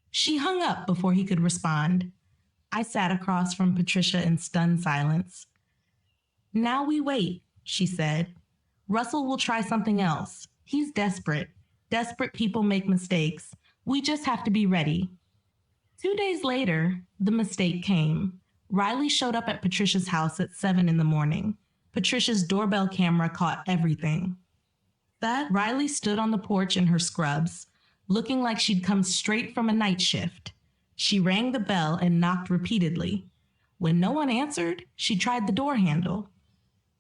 She hung up before he could respond. I sat across from Patricia in stunned silence. "Now we wait," she said. "Russell will try something else. He's desperate. Desperate people make mistakes. We just have to be ready." 2 days later, the mistake came. Riley showed up at Patricia's house at 7 in the morning. Patricia's doorbell camera caught everything. Riley stood on the porch in her scrubs, looking like she'd come straight from a night shift. She rang the bell and knocked repeatedly. When no one answered, she tried the door handle.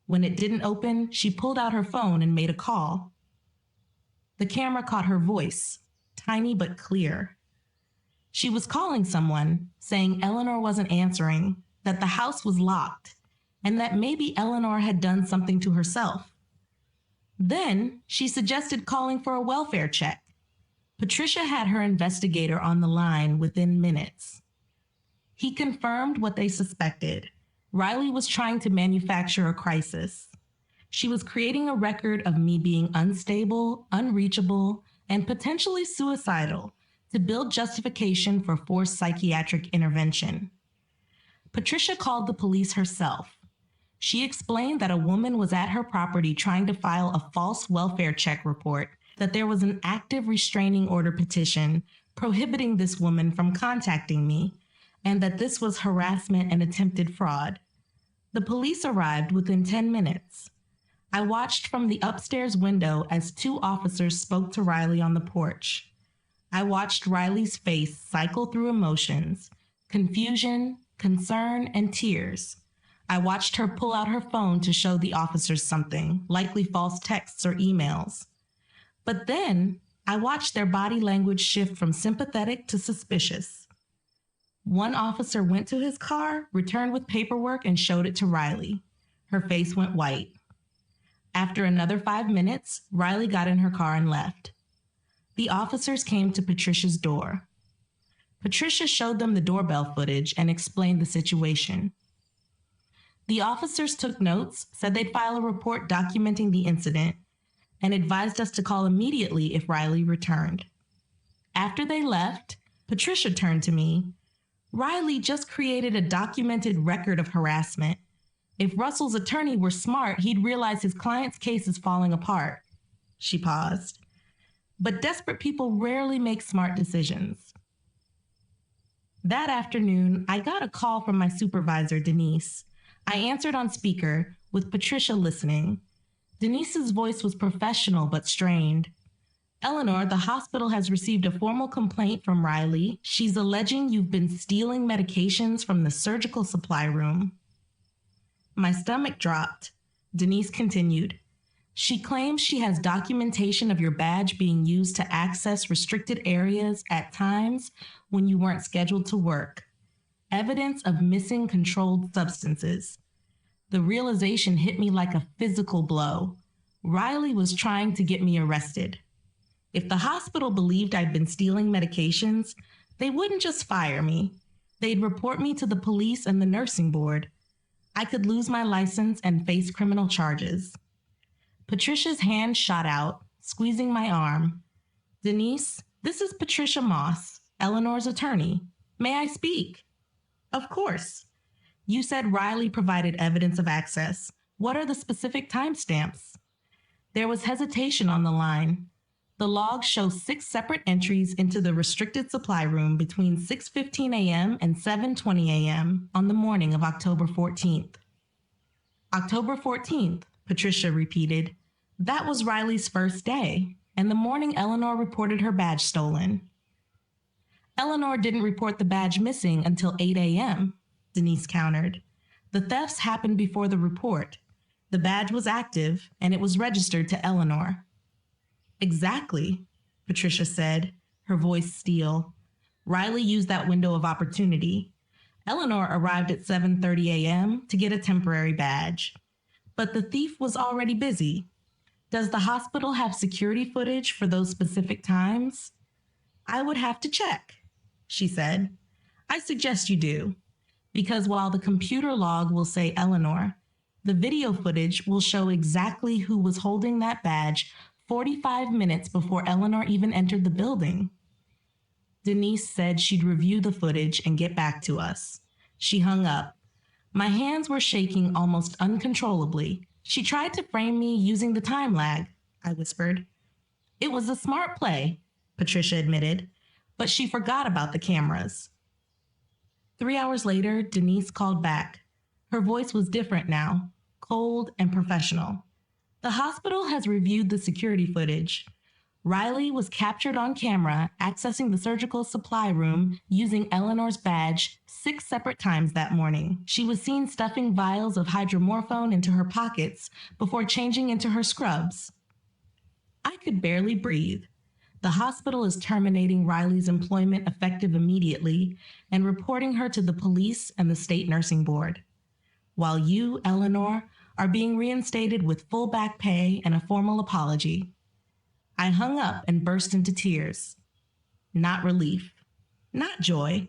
When it didn't open, she pulled out her phone and made a call. The camera caught her voice, tiny but clear. She was calling someone, saying Eleanor wasn't answering, that the house was locked, and that maybe Eleanor had done something to herself. Then she suggested calling for a welfare check. Patricia had her investigator on the line within minutes. He confirmed what they suspected. Riley was trying to manufacture a crisis. She was creating a record of me being unstable, unreachable, and potentially suicidal to build justification for forced psychiatric intervention. Patricia called the police herself. She explained that a woman was at her property trying to file a false welfare check report, that there was an active restraining order petition prohibiting this woman from contacting me, and that this was harassment and attempted fraud. The police arrived within 10 minutes. I watched from the upstairs window as 2 officers spoke to Riley on the porch. I watched Riley's face cycle through emotions, confusion, concern, and tears. I watched her pull out her phone to show the officers something, likely false texts or emails. But then I watched their body language shift from sympathetic to suspicious. One officer went to his car, returned with paperwork, and showed it to Riley. Her face went white. After another 5 minutes, Riley got in her car and left. The officers came to Patricia's door. Patricia showed them the doorbell footage and explained the situation. The officers took notes, said they'd file a report documenting the incident, and advised us to call immediately if Riley returned. After they left, Patricia turned to me. "Riley just created a documented record of harassment. If Russell's attorney were smart, he'd realize his client's case is falling apart." She paused. "But desperate people rarely make smart decisions." That afternoon, I got a call from my supervisor, Denise. I answered on speaker, with Patricia listening. Denise's voice was professional but strained. "Eleanor, the hospital has received a formal complaint from Riley. She's alleging you've been stealing medications from the surgical supply room." My stomach dropped. Denise continued. "She claims she has documentation of your badge being used to access restricted areas at times when you weren't scheduled to work. Evidence of missing controlled substances." The realization hit me like a physical blow. Riley was trying to get me arrested. If the hospital believed I'd been stealing medications, they wouldn't just fire me. They'd report me to the police and the nursing board. I could lose my license and face criminal charges. Patricia's hand shot out, squeezing my arm. Denise, this is Patricia Moss, Eleanor's attorney. May I speak? Of course. You said Riley provided evidence of access. What are the specific timestamps? There was hesitation on the line. The logs show 6 separate entries into the restricted supply room between 6:15 a.m. and 7:20 a.m. on the morning of October 14th. October 14th, Patricia repeated. That was Riley's first day, and the morning Eleanor reported her badge stolen. Eleanor didn't report the badge missing until 8 a.m., Denise countered. The thefts happened before the report. The badge was active, and it was registered to Eleanor. Exactly, Patricia said, her voice steel. Riley used that window of opportunity. Eleanor arrived at 7:30 a.m. to get a temporary badge. But the thief was already busy. Does the hospital have security footage for those specific times? I would have to check, she said. I suggest you do, because while the computer log will say Eleanor, the video footage will show exactly who was holding that badge 45 minutes before Eleanor even entered the building. Denise said she'd review the footage and get back to us. She hung up. My hands were shaking almost uncontrollably. She tried to frame me using the time lag, I whispered. It was a smart play, Patricia admitted, but she forgot about the cameras. 3 hours later, Denise called back. Her voice was different now, cold and professional. The hospital has reviewed the security footage. Riley was captured on camera accessing the surgical supply room using Eleanor's badge 6 separate times that morning. She was seen stuffing vials of hydromorphone into her pockets before changing into her scrubs. I could barely breathe. The hospital is terminating Riley's employment effective immediately and reporting her to the police and the state nursing board. While you, Eleanor, are being reinstated with full back pay and a formal apology. I hung up and burst into tears. Not relief, not joy,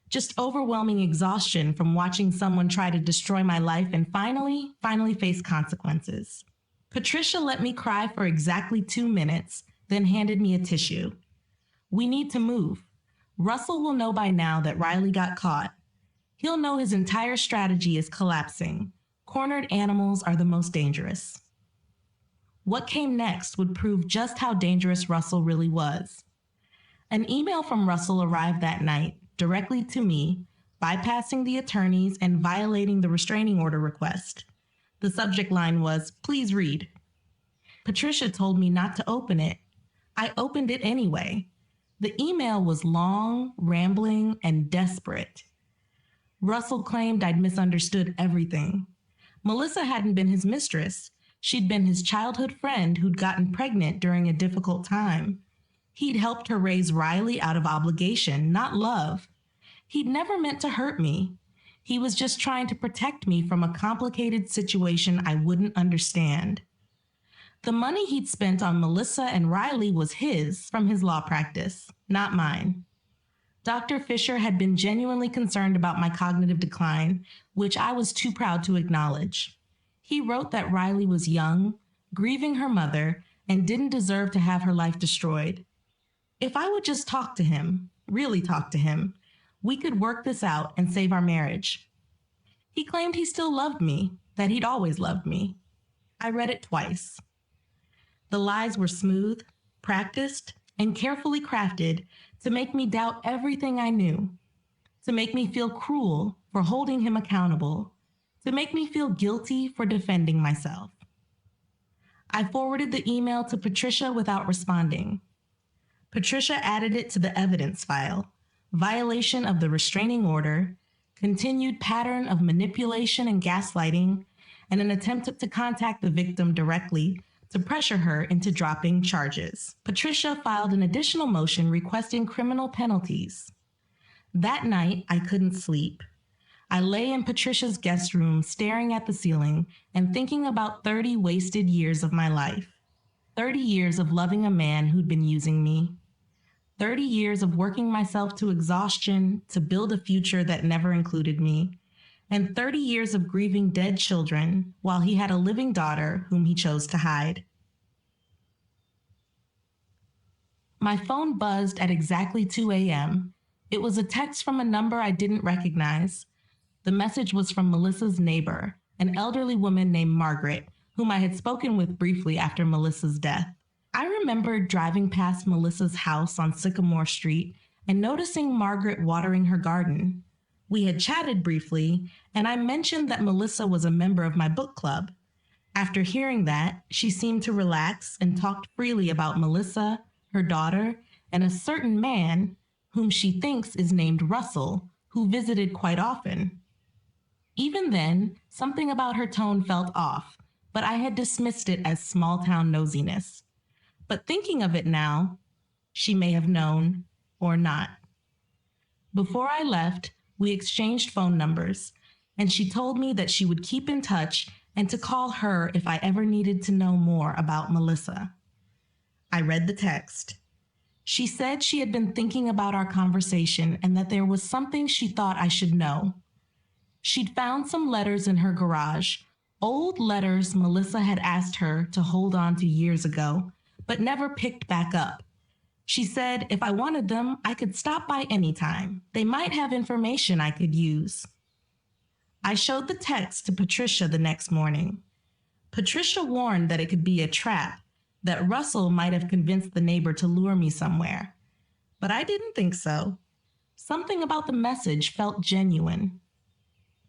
just overwhelming exhaustion from watching someone try to destroy my life and finally face consequences. Patricia let me cry for exactly 2 minutes, then handed me a tissue. We need to move. Russell will know by now that Riley got caught. He'll know his entire strategy is collapsing. Cornered animals are the most dangerous. What came next would prove just how dangerous Russell really was. An email from Russell arrived that night, directly to me, bypassing the attorneys and violating the restraining order request. The subject line was, "Please read." Patricia told me not to open it. I opened it anyway. The email was long, rambling, and desperate. Russell claimed I'd misunderstood everything. Melissa hadn't been his mistress. She'd been his childhood friend who'd gotten pregnant during a difficult time. He'd helped her raise Riley out of obligation, not love. He'd never meant to hurt me. He was just trying to protect me from a complicated situation I wouldn't understand. The money he'd spent on Melissa and Riley was his from his law practice, not mine. Dr. Fisher had been genuinely concerned about my cognitive decline, which I was too proud to acknowledge. He wrote that Riley was young, grieving her mother, and didn't deserve to have her life destroyed. If I would just talk to him, really talk to him, we could work this out and save our marriage. He claimed he still loved me, that he'd always loved me. I read it twice. The lies were smooth, practiced, and carefully crafted to make me doubt everything I knew, to make me feel cruel for holding him accountable, to make me feel guilty for defending myself. I forwarded the email to Patricia without responding. Patricia added it to the evidence file, violation of the restraining order, continued pattern of manipulation and gaslighting, and an attempt to contact the victim directly to pressure her into dropping charges. Patricia filed an additional motion requesting criminal penalties. That night, I couldn't sleep. I lay in Patricia's guest room staring at the ceiling and thinking about 30 wasted years of my life. 30 years of loving a man who'd been using me. 30 years of working myself to exhaustion to build a future that never included me. and 30 years of grieving dead children while he had a living daughter whom he chose to hide. My phone buzzed at exactly 2 a.m. It was a text from a number I didn't recognize. The message was from Melissa's neighbor, an elderly woman named Margaret, whom I had spoken with briefly after Melissa's death. I remembered driving past Melissa's house on Sycamore Street and noticing Margaret watering her garden. We had chatted briefly, and I mentioned that Melissa was a member of my book club. After hearing that, she seemed to relax and talked freely about Melissa, her daughter, and a certain man, whom she thinks is named Russell, who visited quite often. Even then, something about her tone felt off, but I had dismissed it as small-town nosiness. But thinking of it now, she may have known, or not. Before I left, we exchanged phone numbers, and she told me that she would keep in touch and to call her if I ever needed to know more about Melissa. I read the text. She said she had been thinking about our conversation and that there was something she thought I should know. She'd found some letters in her garage, old letters Melissa had asked her to hold on to years ago, but never picked back up. She said if I wanted them, I could stop by anytime. They might have information I could use. I showed the text to Patricia the next morning. Patricia warned that it could be a trap, that Russell might have convinced the neighbor to lure me somewhere. But I didn't think so. Something about the message felt genuine.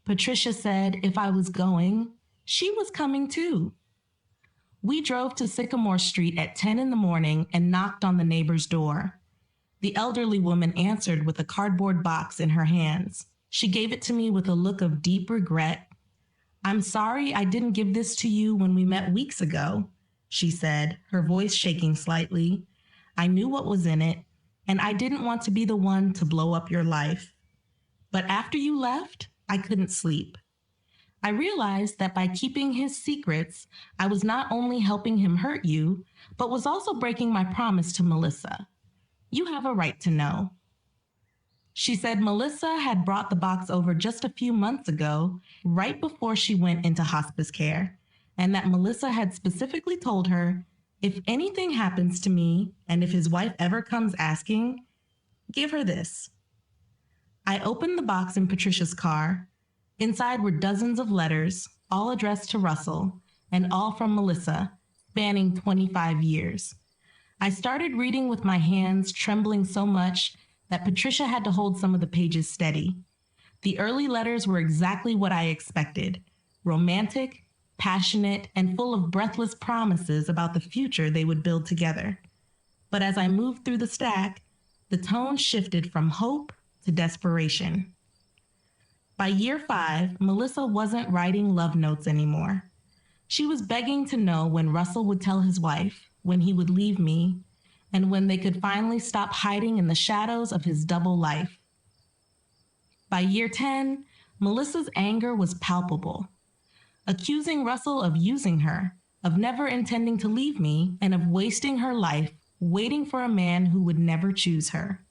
Patricia said if I was going, she was coming too. We drove to Sycamore Street at 10 in the morning and knocked on the neighbor's door. The elderly woman answered with a cardboard box in her hands. She gave it to me with a look of deep regret. "I'm sorry I didn't give this to you when we met weeks ago," she said, her voice shaking slightly. "I knew what was in it, and I didn't want to be the one to blow up your life. But after you left, I couldn't sleep. I realized that by keeping his secrets, I was not only helping him hurt you, but was also breaking my promise to Melissa. You have a right to know." She said Melissa had brought the box over just a few months ago, right before she went into hospice care, and that Melissa had specifically told her, if anything happens to me, and if his wife ever comes asking, give her this. I opened the box in Patricia's car. Inside were dozens of letters, all addressed to Russell, and all from Melissa, spanning 25 years. I started reading with my hands trembling so much that Patricia had to hold some of the pages steady. The early letters were exactly what I expected: romantic, passionate, and full of breathless promises about the future they would build together. But as I moved through the stack, the tone shifted from hope to desperation. By year 5, Melissa wasn't writing love notes anymore. She was begging to know when Russell would tell his wife, when he would leave me, and when they could finally stop hiding in the shadows of his double life. By year 10, Melissa's anger was palpable, accusing Russell of using her, of never intending to leave me, and of wasting her life waiting for a man who would never choose her.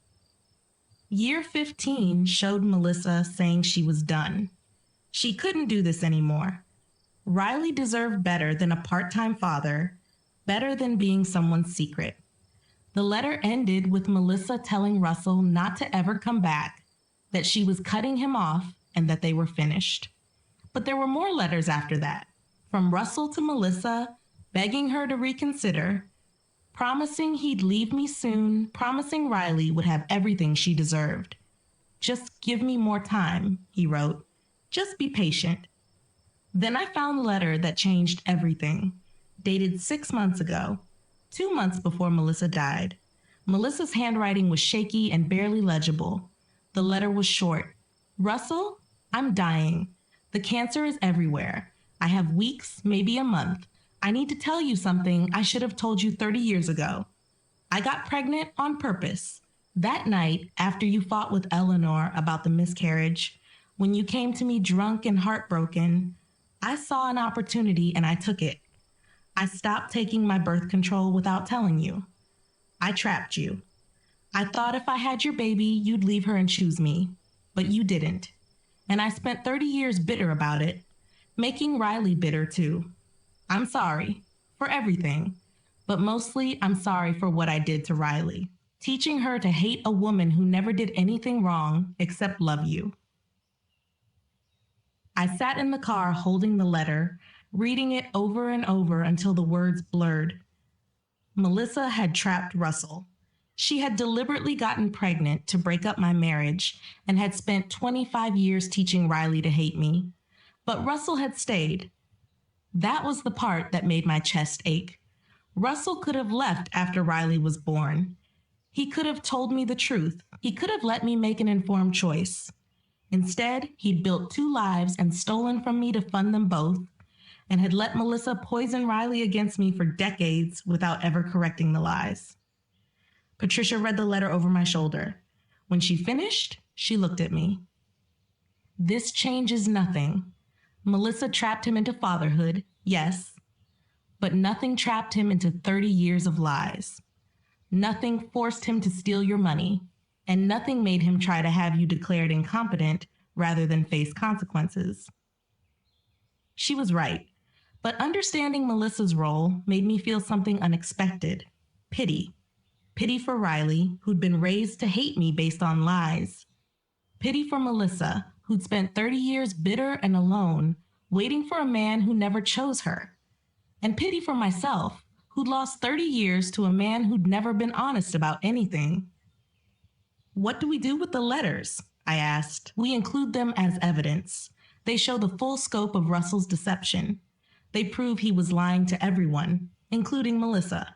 Year 15 showed Melissa saying she was done. She couldn't do this anymore. Riley deserved better than a part-time father, better than being someone's secret. The letter ended with Melissa telling Russell not to ever come back, that she was cutting him off, and that they were finished. But there were more letters after that, from Russell to Melissa, begging her to reconsider, promising he'd leave me soon, promising Riley would have everything she deserved. "Just give me more time," he wrote. "Just be patient." Then I found a letter that changed everything, dated 6 months ago, 2 months before Melissa died. Melissa's handwriting was shaky and barely legible. The letter was short. "Russell, I'm dying. The cancer is everywhere. I have weeks, maybe a month. I need to tell you something I should have told you 30 years ago. I got pregnant on purpose. That night, after you fought with Eleanor about the miscarriage, when you came to me drunk and heartbroken, I saw an opportunity and I took it. I stopped taking my birth control without telling you. I trapped you. I thought if I had your baby, you'd leave her and choose me, but you didn't. and I spent 30 years bitter about it, making Riley bitter too. I'm sorry for everything, but mostly I'm sorry for what I did to Riley, teaching her to hate a woman who never did anything wrong except love you. I sat in the car holding the letter, reading it over and over until the words blurred. Melissa had trapped Russell. She had deliberately gotten pregnant to break up my marriage and had spent 25 years teaching Riley to hate me. But Russell had stayed. That was the part that made my chest ache. Russell could have left after Riley was born. He could have told me the truth. He could have let me make an informed choice. Instead, he'd built 2 lives and stolen from me to fund them both, and had let Melissa poison Riley against me for decades without ever correcting the lies. Patricia read the letter over my shoulder. When she finished, she looked at me. This changes nothing. Melissa trapped him into fatherhood, yes, but nothing trapped him into 30 years of lies. Nothing forced him to steal your money, and nothing made him try to have you declared incompetent rather than face consequences. She was right, but understanding Melissa's role made me feel something unexpected. Pity. Pity for Riley, who'd been raised to hate me based on lies. Pity for Melissa, who'd spent 30 years bitter and alone, waiting for a man who never chose her. And pity for myself, who'd lost 30 years to a man who'd never been honest about anything. What do we do with the letters? I asked. We include them as evidence. They show the full scope of Russell's deception. They prove he was lying to everyone, including Melissa.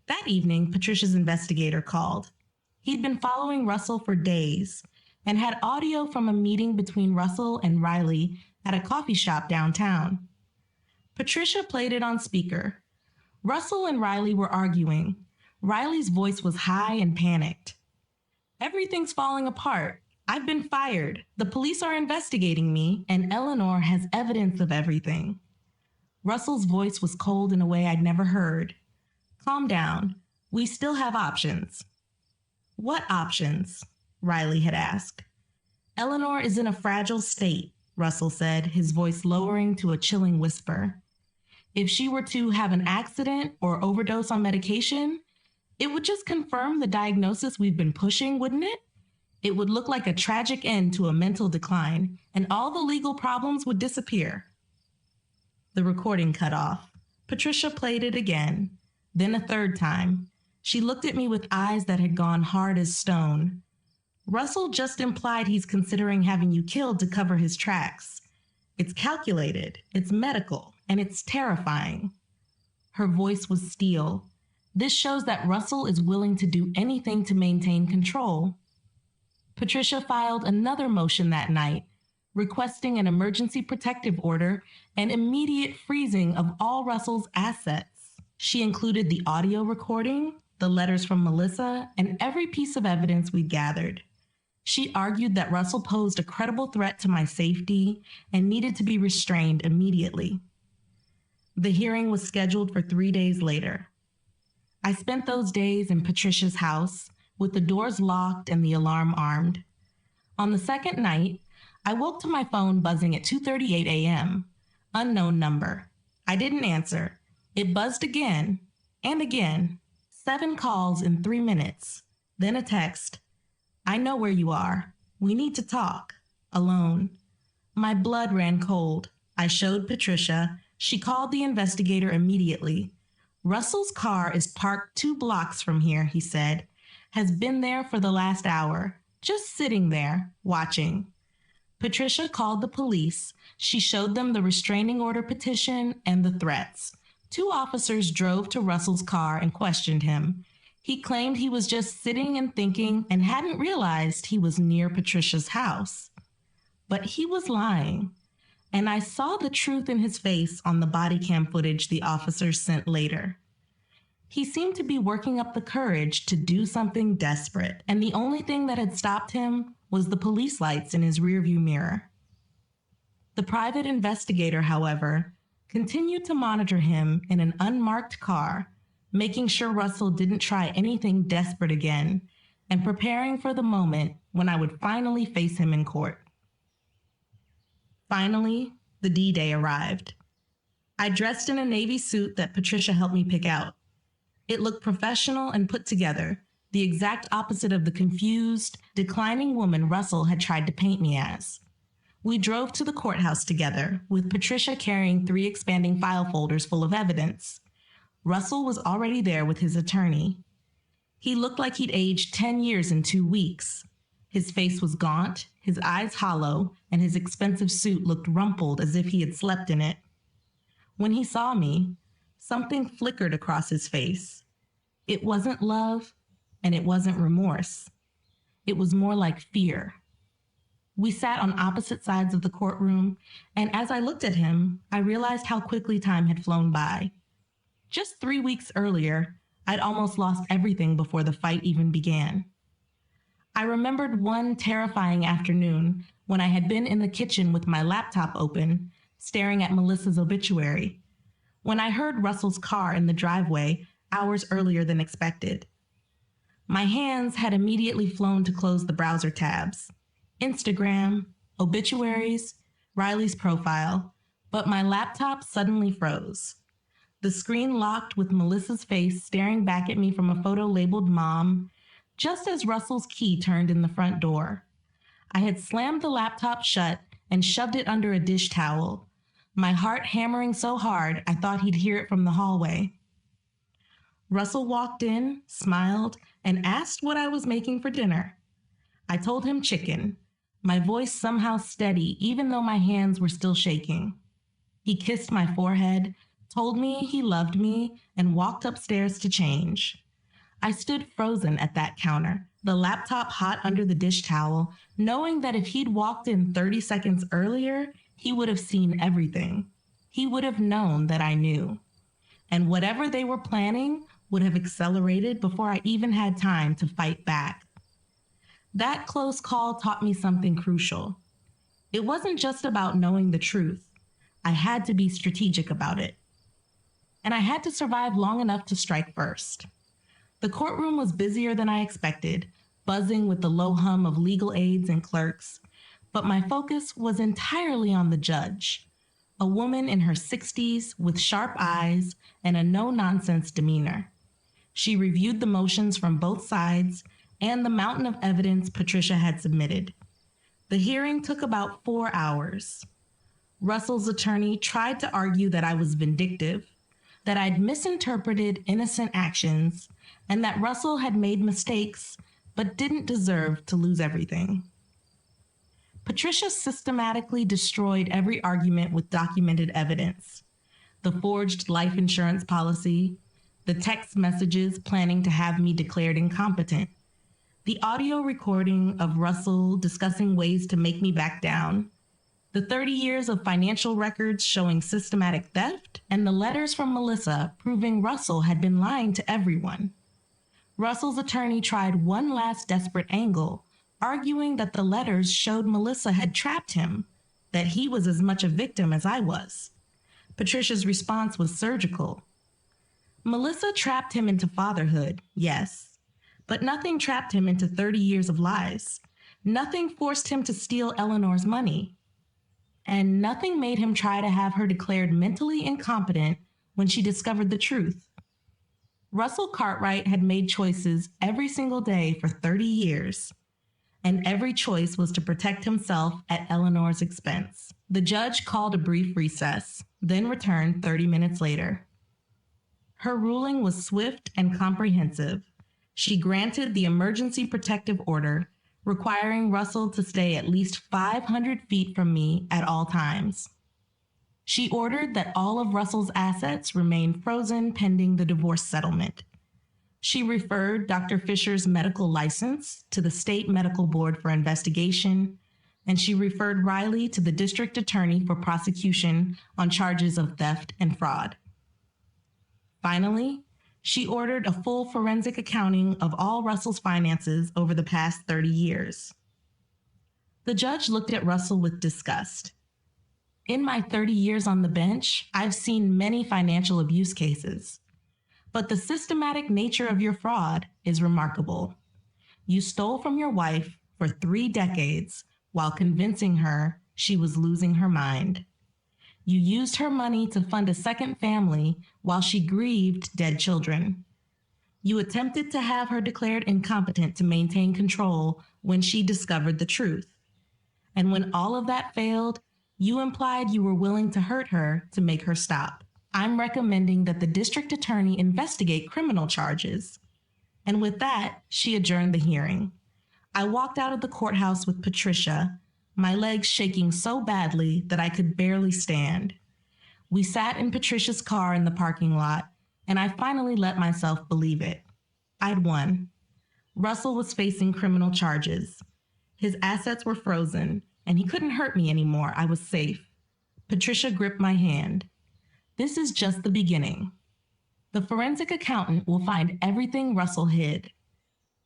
That evening, Patricia's investigator called. He'd been following Russell for days and had audio from a meeting between Russell and Riley at a coffee shop downtown. Patricia played it on speaker. Russell and Riley were arguing. Riley's voice was high and panicked. Everything's falling apart. I've been fired. The police are investigating me, and Eleanor has evidence of everything. Russell's voice was cold in a way I'd never heard. Calm down. We still have options. What options? Riley had asked. Eleanor is in a fragile state, Russell said, his voice lowering to a chilling whisper. If she were to have an accident or overdose on medication, it would just confirm the diagnosis we've been pushing, wouldn't it? It would look like a tragic end to a mental decline, and all the legal problems would disappear. The recording cut off. Patricia played it again, then a third time. She looked at me with eyes that had gone hard as stone. Russell just implied he's considering having you killed to cover his tracks. It's calculated, it's medical, and it's terrifying. Her voice was steel. This shows that Russell is willing to do anything to maintain control. Patricia filed another motion that night, requesting an emergency protective order and immediate freezing of all Russell's assets. She included the audio recording, the letters from Melissa, and every piece of evidence we'd gathered. She argued that Russell posed a credible threat to my safety and needed to be restrained immediately. The hearing was scheduled for 3 days later. I spent those days in Patricia's house, with the doors locked and the alarm armed. On the second night, I woke to my phone buzzing at 2:38 a.m. Unknown number. I didn't answer. It buzzed again and again. 7 calls in 3 minutes. Then a text. I know where you are. We need to talk. Alone. My blood ran cold. I showed Patricia. She called the investigator immediately. Russell's car is parked 2 blocks from here, he said. Has been there for the last hour. Just sitting there, watching. Patricia called the police. She showed them the restraining order petition and the threats. 2 officers drove to Russell's car and questioned him. He claimed he was just sitting and thinking and hadn't realized he was near Patricia's house. But he was lying. And I saw the truth in his face on the body cam footage the officers sent later. He seemed to be working up the courage to do something desperate, and the only thing that had stopped him was the police lights in his rearview mirror. The private investigator, however, continued to monitor him in an unmarked car, making sure Russell didn't try anything desperate again, and preparing for the moment when I would finally face him in court. Finally, the D-Day arrived. I dressed in a navy suit that Patricia helped me pick out. It looked professional and put together, the exact opposite of the confused, declining woman Russell had tried to paint me as. We drove to the courthouse together, with Patricia carrying 3 expanding file folders full of evidence. Russell was already there with his attorney. He looked like he'd aged 10 years in 2 weeks. His face was gaunt, his eyes hollow, and his expensive suit looked rumpled as if he had slept in it. When he saw me, something flickered across his face. It wasn't love, and it wasn't remorse. It was more like fear. We sat on opposite sides of the courtroom, and as I looked at him, I realized how quickly time had flown by. Just 3 weeks earlier, I'd almost lost everything before the fight even began. I remembered one terrifying afternoon when I had been in the kitchen with my laptop open, staring at Melissa's obituary, when I heard Russell's car in the driveway hours earlier than expected. My hands had immediately flown to close the browser tabs. Instagram, obituaries, Riley's profile, but my laptop suddenly froze. The screen locked with Melissa's face staring back at me from a photo labeled Mom, just as Russell's key turned in the front door. I had slammed the laptop shut and shoved it under a dish towel, my heart hammering so hard I thought he'd hear it from the hallway. Russell walked in, smiled, and asked what I was making for dinner. I told him chicken, my voice somehow steady even though my hands were still shaking. He kissed my forehead, told me he loved me, and walked upstairs to change. I stood frozen at that counter, the laptop hot under the dish towel, knowing that if he'd walked in 30 seconds earlier, he would have seen everything. He would have known that I knew. And whatever they were planning would have accelerated before I even had time to fight back. That close call taught me something crucial. It wasn't just about knowing the truth. I had to be strategic about it. And I had to survive long enough to strike first. The courtroom was busier than I expected, buzzing with the low hum of legal aides and clerks, but my focus was entirely on the judge, a woman in her 60s with sharp eyes and a no-nonsense demeanor. She reviewed the motions from both sides and the mountain of evidence Patricia had submitted. The hearing took about 4 hours. Russell's attorney tried to argue that I was vindictive, that I'd misinterpreted innocent actions, and that Russell had made mistakes but didn't deserve to lose everything. Patricia systematically destroyed every argument with documented evidence. The forged life insurance policy, the text messages planning to have me declared incompetent, the audio recording of Russell discussing ways to make me back down, the 30 years of financial records showing systematic theft, and the letters from Melissa proving Russell had been lying to everyone. Russell's attorney tried one last desperate angle, arguing that the letters showed Melissa had trapped him, that he was as much a victim as I was. Patricia's response was surgical. Melissa trapped him into fatherhood, yes, but nothing trapped him into 30 years of lies. Nothing forced him to steal Eleanor's money. And nothing made him try to have her declared mentally incompetent when she discovered the truth. Russell Cartwright had made choices every single day for 30 years, and every choice was to protect himself at Eleanor's expense. The judge called a brief recess, then returned 30 minutes later. Her ruling was swift and comprehensive. She granted the emergency protective order, requiring Russell to stay at least 500 feet from me at all times. She ordered that all of Russell's assets remain frozen pending the divorce settlement. She referred Dr. Fisher's medical license to the State Medical Board for investigation, and she referred Riley to the district attorney for prosecution on charges of theft and fraud. Finally, she ordered a full forensic accounting of all Russell's finances over the past 30 years. The judge looked at Russell with disgust. In my 30 years on the bench, I've seen many financial abuse cases. But the systematic nature of your fraud is remarkable. You stole from your wife for 3 decades while convincing her She was losing her mind. You used her money to fund a second family while she grieved dead children. You attempted to have her declared incompetent to maintain control when she discovered the truth. And when all of that failed, you implied you were willing to hurt her to make her stop. I'm recommending that the district attorney investigate criminal charges. And with that, she adjourned the hearing. I walked out of the courthouse with Patricia, my legs shaking so badly that I could barely stand. We sat in Patricia's car in the parking lot, and I finally let myself believe it. I'd won. Russell was facing criminal charges. His assets were frozen, and he couldn't hurt me anymore. I was safe. Patricia gripped my hand. This is just the beginning. The forensic accountant will find everything Russell hid.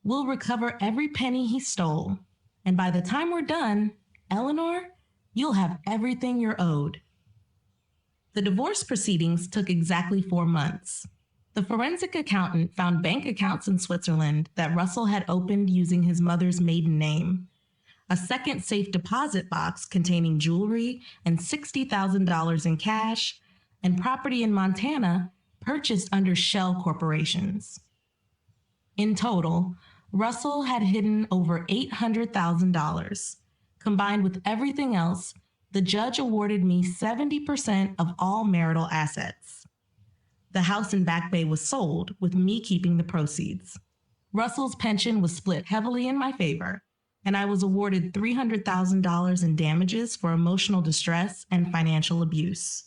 We'll recover every penny he stole. And by the time we're done, Eleanor, you'll have everything you're owed. The divorce proceedings took exactly 4 months. The forensic accountant found bank accounts in Switzerland that Russell had opened using his mother's maiden name, a second safe deposit box containing jewelry and $60,000 in cash, and property in Montana purchased under shell corporations. In total, Russell had hidden over $800,000. Combined with everything else, the judge awarded me 70% of all marital assets. The house in Back Bay was sold, with me keeping the proceeds. Russell's pension was split heavily in my favor, and I was awarded $300,000 in damages for emotional distress and financial abuse.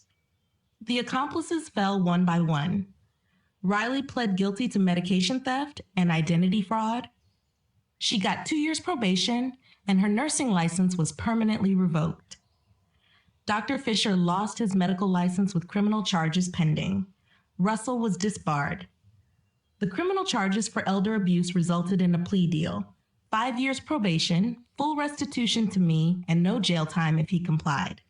The accomplices fell one by one. Riley pled guilty to medication theft and identity fraud. She got 2 years probation, and her nursing license was permanently revoked. Dr. Fisher lost his medical license with criminal charges pending. Russell was disbarred. The criminal charges for elder abuse resulted in a plea deal: 5 years probation, full restitution to me, and no jail time if he complied.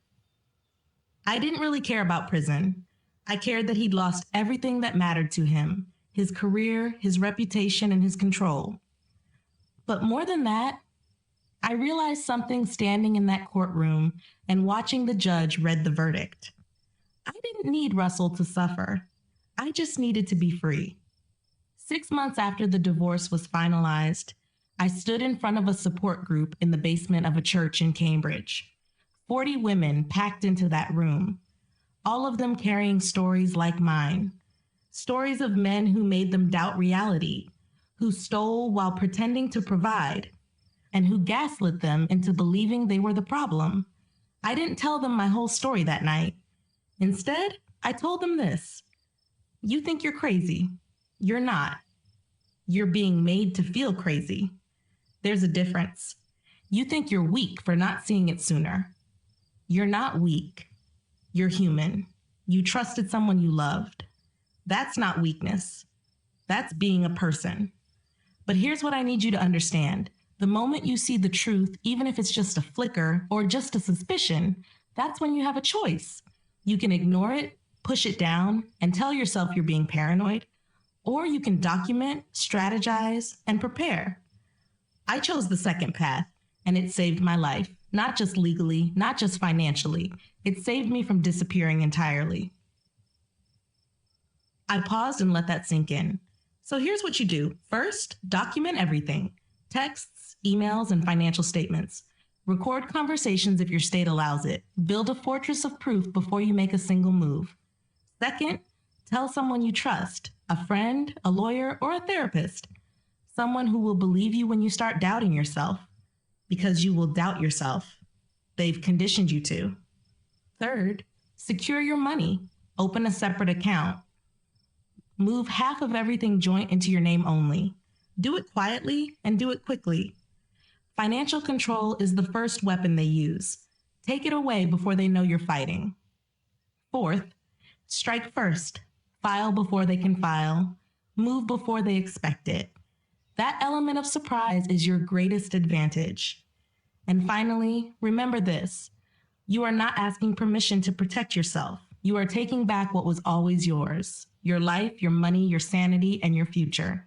I didn't really care about prison. I cared that he'd lost everything that mattered to him: his career, his reputation, and his control. But more than that, I realized something standing in that courtroom and watching the judge read the verdict. I didn't need Russell to suffer. I just needed to be free. 6 months after the divorce was finalized, I stood in front of a support group in the basement of a church in Cambridge. 40 women packed into that room, all of them carrying stories like mine. Stories of men who made them doubt reality, who stole while pretending to provide, and who gaslit them into believing they were the problem. I didn't tell them my whole story that night. Instead, I told them this: you think you're crazy. You're not. You're being made to feel crazy. There's a difference. You think you're weak for not seeing it sooner. You're not weak. You're human. You trusted someone you loved. That's not weakness. That's being a person. But here's what I need you to understand. The moment you see the truth, even if it's just a flicker or just a suspicion, that's when you have a choice. You can ignore it, push it down, and tell yourself you're being paranoid, or you can document, strategize, and prepare. I chose the second path, and it saved my life. Not just legally, not just financially. It saved me from disappearing entirely. I paused and let that sink in. So here's what you do. First, document everything: texts, emails, and financial statements. Record conversations if your state allows it. Build a fortress of proof before you make a single move. Second, tell someone you trust: a friend, a lawyer, or a therapist. Someone who will believe you when you start doubting yourself. Because you will doubt yourself. They've conditioned you to. Third, secure your money. Open a separate account. Move half of everything joint into your name only. Do it quietly and do it quickly. Financial control is the first weapon they use. Take it away before they know you're fighting. Fourth, strike first. File before they can file. Move before they expect it. That element of surprise is your greatest advantage. And finally, remember this: you are not asking permission to protect yourself. You are taking back what was always yours: your life, your money, your sanity, and your future.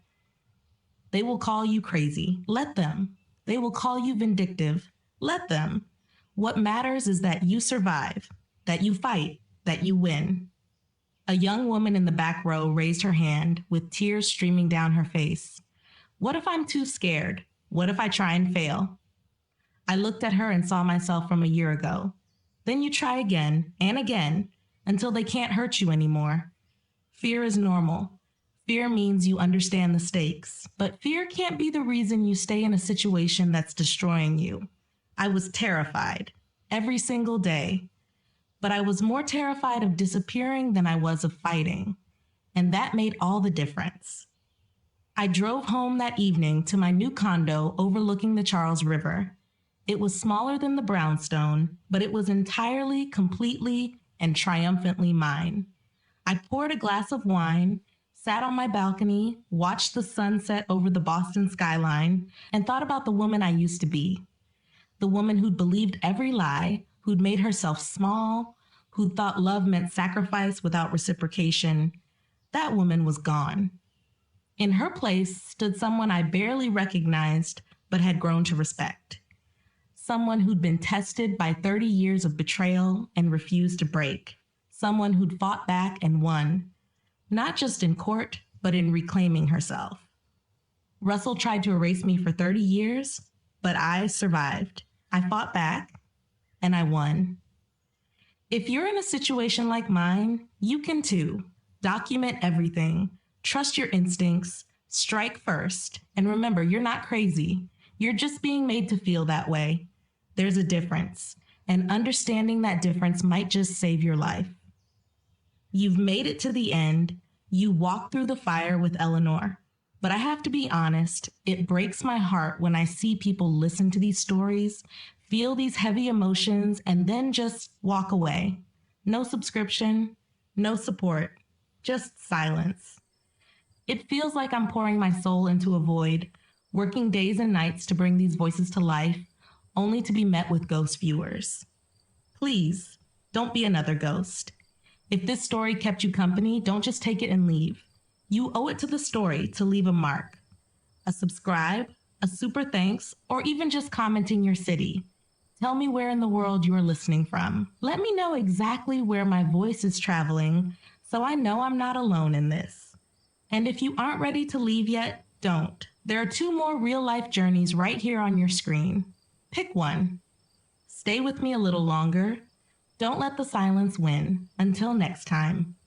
They will call you crazy. Let them. They will call you vindictive. Let them. What matters is that you survive, that you fight, that you win. A young woman in the back row raised her hand with tears streaming down her face. What if I'm too scared? What if I try and fail? I looked at her and saw myself from a year ago. Then you try again and again until they can't hurt you anymore. Fear is normal. Fear means you understand the stakes, but fear can't be the reason you stay in a situation that's destroying you. I was terrified every single day, but I was more terrified of disappearing than I was of fighting, and that made all the difference. I drove home that evening to my new condo overlooking the Charles River. It was smaller than the brownstone, but it was entirely, completely, and triumphantly mine. I poured a glass of wine, sat on my balcony, watched the sunset over the Boston skyline, and thought about the woman I used to be. The woman who'd believed every lie, who'd made herself small, who thought love meant sacrifice without reciprocation. That woman was gone. In her place stood someone I barely recognized but had grown to respect. Someone who'd been tested by 30 years of betrayal and refused to break. Someone who'd fought back and won, not just in court, but in reclaiming herself. Russell tried to erase me for 30 years, but I survived. I fought back, and I won. If you're in a situation like mine, you can too. Document everything. Trust your instincts. Strike first. And remember, you're not crazy. You're just being made to feel that way. There's a difference, and understanding that difference might just save your life. You've made it to the end. You walked through the fire with Eleanor. But I have to be honest, it breaks my heart when I see people listen to these stories, feel these heavy emotions, and then just walk away. No subscription, no support, just silence. It feels like I'm pouring my soul into a void, working days and nights to bring these voices to life, only to be met with ghost viewers. Please, don't be another ghost. If this story kept you company, don't just take it and leave. You owe it to the story to leave a mark. A subscribe, a super thanks, or even just commenting your city. Tell me where in the world you are listening from. Let me know exactly where my voice is traveling so I know I'm not alone in this. And if you aren't ready to leave yet, don't. There are 2 more real-life journeys right here on your screen. Pick one. Stay with me a little longer. Don't let the silence win. Until next time.